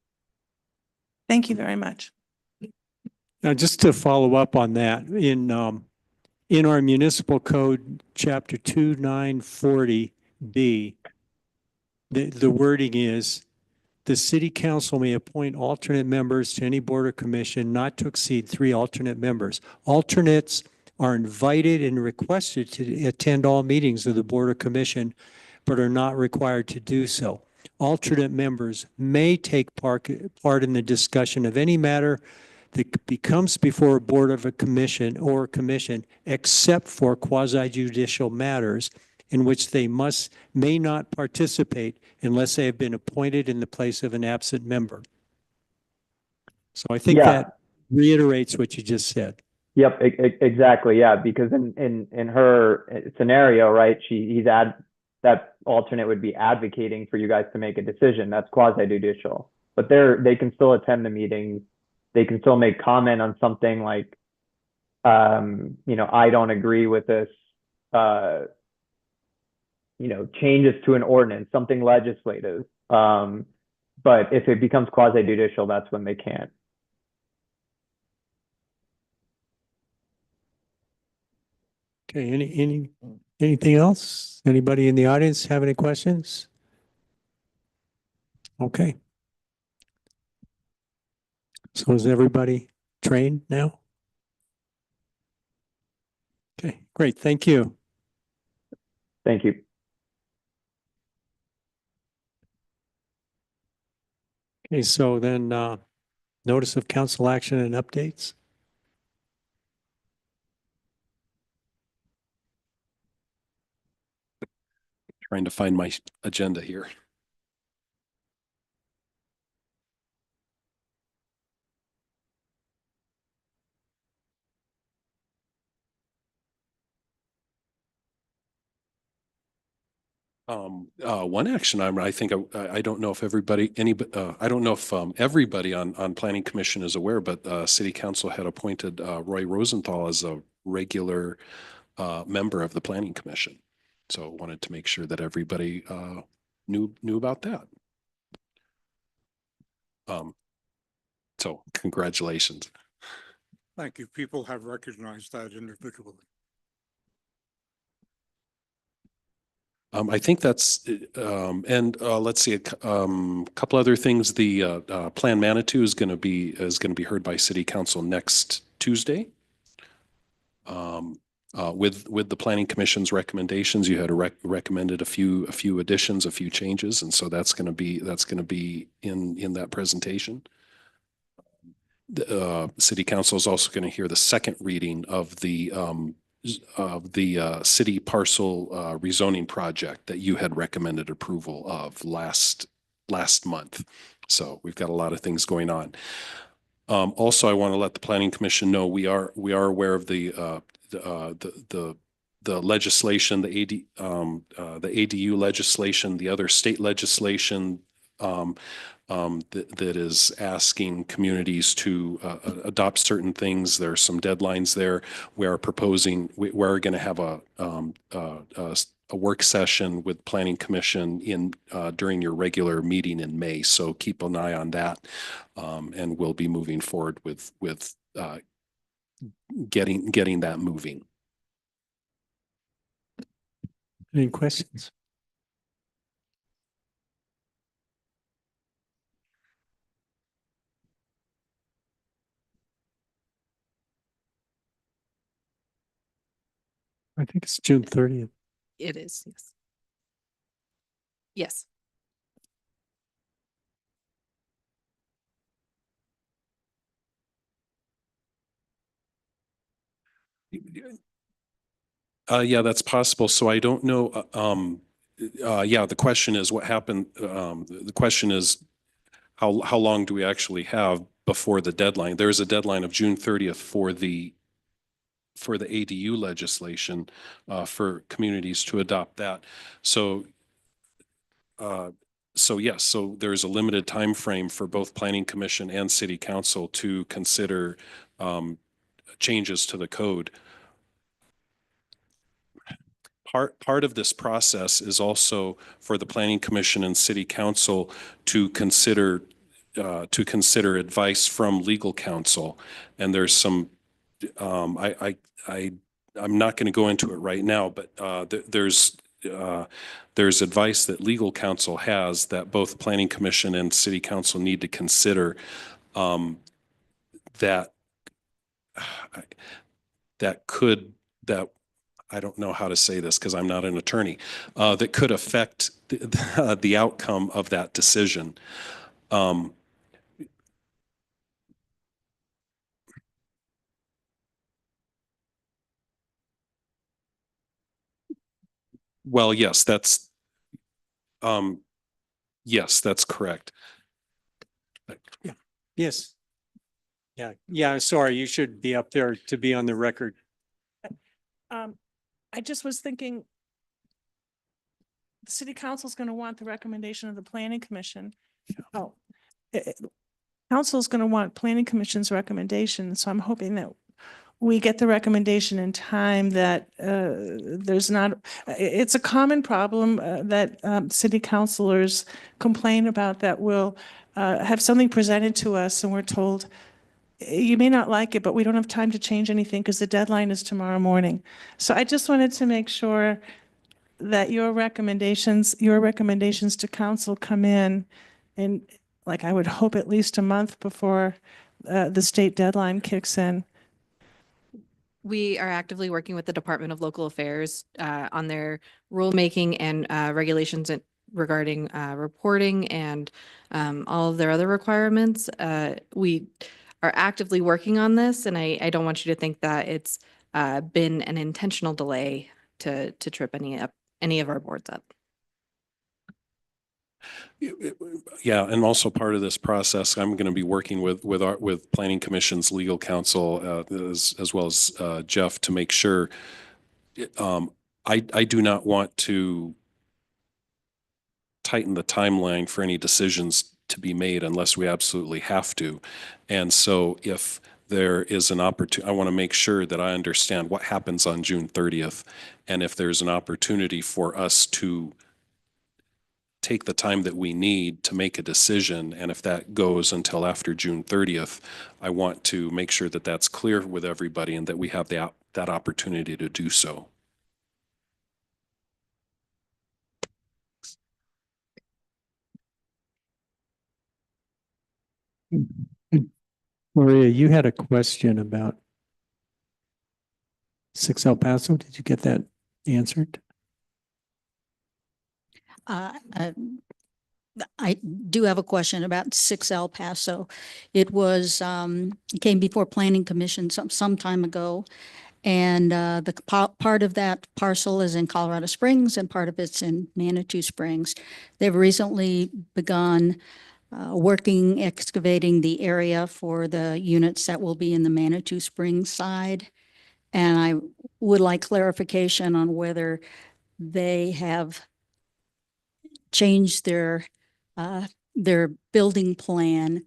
Thank you very much. Now, just to follow up on that, in our municipal code, chapter 2940B, the wording is, the city council may appoint alternate members to any board or commission not to exceed 3 alternate members. Alternates are invited and requested to attend all meetings of the board or commission, but are not required to do so. Alternate members may take part in the discussion of any matter that becomes before a board of a commission or commission, except for quasi-judicial matters in which they may not participate unless they have been appointed in the place of an absent member. So I think that reiterates what you just said. Yep, exactly. Yeah, because in her scenario, right, that alternate would be advocating for you guys to make a decision. That's quasi-judicial, but they can still attend the meetings. They can still make comment on something like, I don't agree with this, changes to an ordinance, something legislative. But if it becomes quasi-judicial, that's when they can't. Okay, anything else? Anybody in the audience have any questions? Okay. So is everybody trained now? Okay, great. Thank you. Thank you. Okay, so then notice of council action and updates. Trying to find my agenda here. One action item, I think, I don't know if everybody, I don't know if everybody on Planning Commission is aware, but City Council had appointed Roy Rosenthal as a regular member of the Planning Commission. So wanted to make sure that everybody knew about that. So congratulations. Thank you. People have recognized that individually. I think that's, and let's see, couple other things. The Plan Manitou is going to be heard by City Council next Tuesday. With the Planning Commission's recommendations, you had recommended a few additions, a few changes, and so that's going to be in that presentation. The City Council is also going to hear the second reading of the city parcel rezoning project that you had recommended approval of last month. So we've got a lot of things going on. Also, I want to let the Planning Commission know we are aware of the legislation, the ADU legislation, the other state legislation that is asking communities to adopt certain things. There are some deadlines there. We are proposing, we're going to have a work session with Planning Commission during your regular meeting in May. So keep an eye on that, and we'll be moving forward with getting that moving. Any questions? I think it's June 30th. It is, yes. Yes. Yeah, that's possible. So I don't know. Yeah, the question is what happened. The question is how long do we actually have before the deadline? There is a deadline of June 30th for the ADU legislation for communities to adopt that. So yes, so there's a limited time frame for both Planning Commission and City Council to consider changes to the code. Part of this process is also for the Planning Commission and City Council to consider advice from legal counsel. And there's some I'm not going to go into it right now, but there's advice that legal counsel has that both Planning Commission and City Council need to consider, that I don't know how to say this because I'm not an attorney, that could affect the outcome of that decision. Well, yes, that's correct. Yeah. Yes. Yeah. Yeah. Sorry, you should be up there to be on the record. I just was thinking the City Council is going to want the recommendation of the Planning Commission. Oh, Council is going to want Planning Commission's recommendation. So I'm hoping that we get the recommendation in time, that there's not, it's a common problem that city councilors complain about, that we'll have something presented to us and we're told, you may not like it, but we don't have time to change anything because the deadline is tomorrow morning. So I just wanted to make sure that your recommendations to council come in, and like I would hope at least a month before the state deadline kicks in. We are actively working with the Department of Local Affairs on their rulemaking and regulations regarding reporting and all of their other requirements. We are actively working on this, and I don't want you to think that it's been an intentional delay to trip any of our boards up. Yeah, and also part of this process, I'm going to be working with Planning Commission's legal counsel as well as Jeff to make sure. I do not want to tighten the timeline for any decisions to be made unless we absolutely have to. And so if there is an opportunity, I want to make sure that I understand what happens on June 30th. And if there's an opportunity for us to take the time that we need to make a decision, and if that goes until after June 30th, I want to make sure that that's clear with everybody and that we have that opportunity to do so. Maria, you had a question about 6 El Paso. Did you get that answered? Uh, uh, I do have a question about 6 El Paso. It was, it came before Planning Commission some time ago. And the part of that parcel is in Colorado Springs and part of it's in Manitou Springs. They've recently begun working, excavating the area for the units that will be in the Manitou Springs side. And I would like clarification on whether they have changed their building plan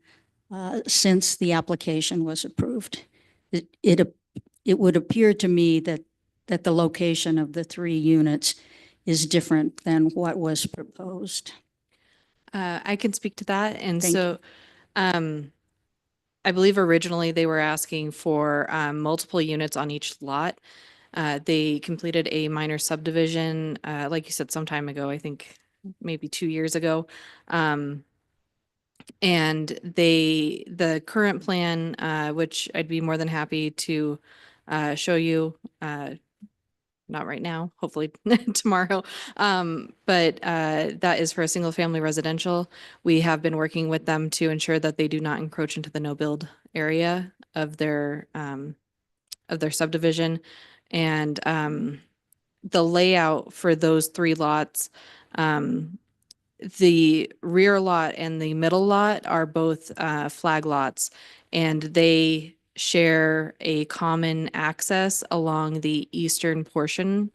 since the application was approved. It would appear to me that the location of the 3 units is different than what was proposed. I can speak to that. And Thank so, I believe originally they were asking for multiple units on each lot. They completed a minor subdivision, like you said, some time ago, I think maybe 2 years ago. And the current plan, which I'd be more than happy to show you, not right now, hopefully tomorrow. But that is for a single family residential. We have been working with them to ensure that they do not encroach into the no build area of their subdivision. And the layout for those 3 lots, the rear lot and the middle lot are both flag lots, and they share a common access along the eastern portion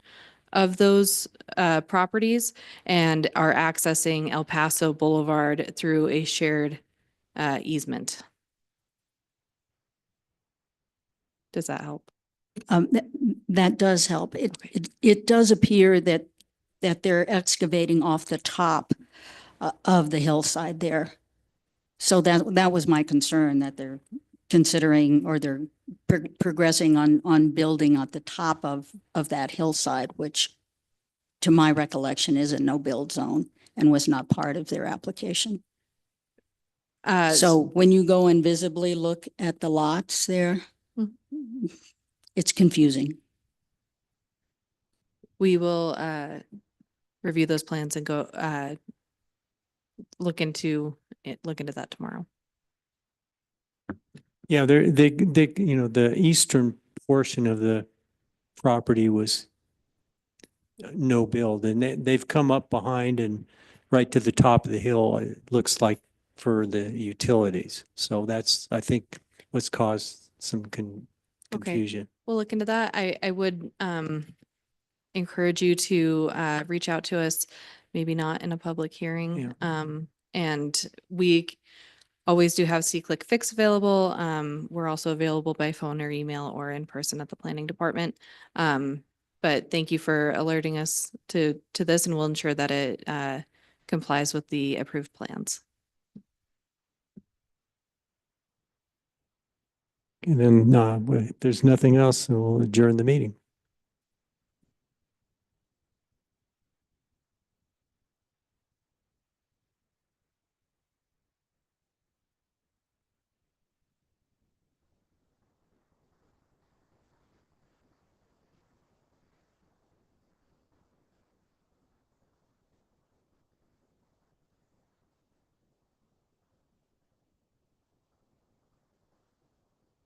of those properties and are accessing El Paso Boulevard through a shared easement. Does that help? That does help. It does appear that they're excavating off the top of the hillside there. So that was my concern, that they're considering, or they're progressing on building at the top of that hillside, which to my recollection is a no build zone and was not part of their application. So when you go and visibly look at the lots there, it's confusing. We will review those plans and go look into that tomorrow. Yeah, they, the eastern portion of the property was no build, and they've come up behind and right to the top of the hill, it looks like, for the utilities. So that's, I think, what's caused some confusion. We'll look into that. I would encourage you to reach out to us, maybe not in a public hearing. And we always do have C-Click Fix available. We're also available by phone or email or in person at the planning department. But thank you for alerting us to this, and we'll ensure that it complies with the approved plans. And then if there's nothing else, we'll adjourn the meeting.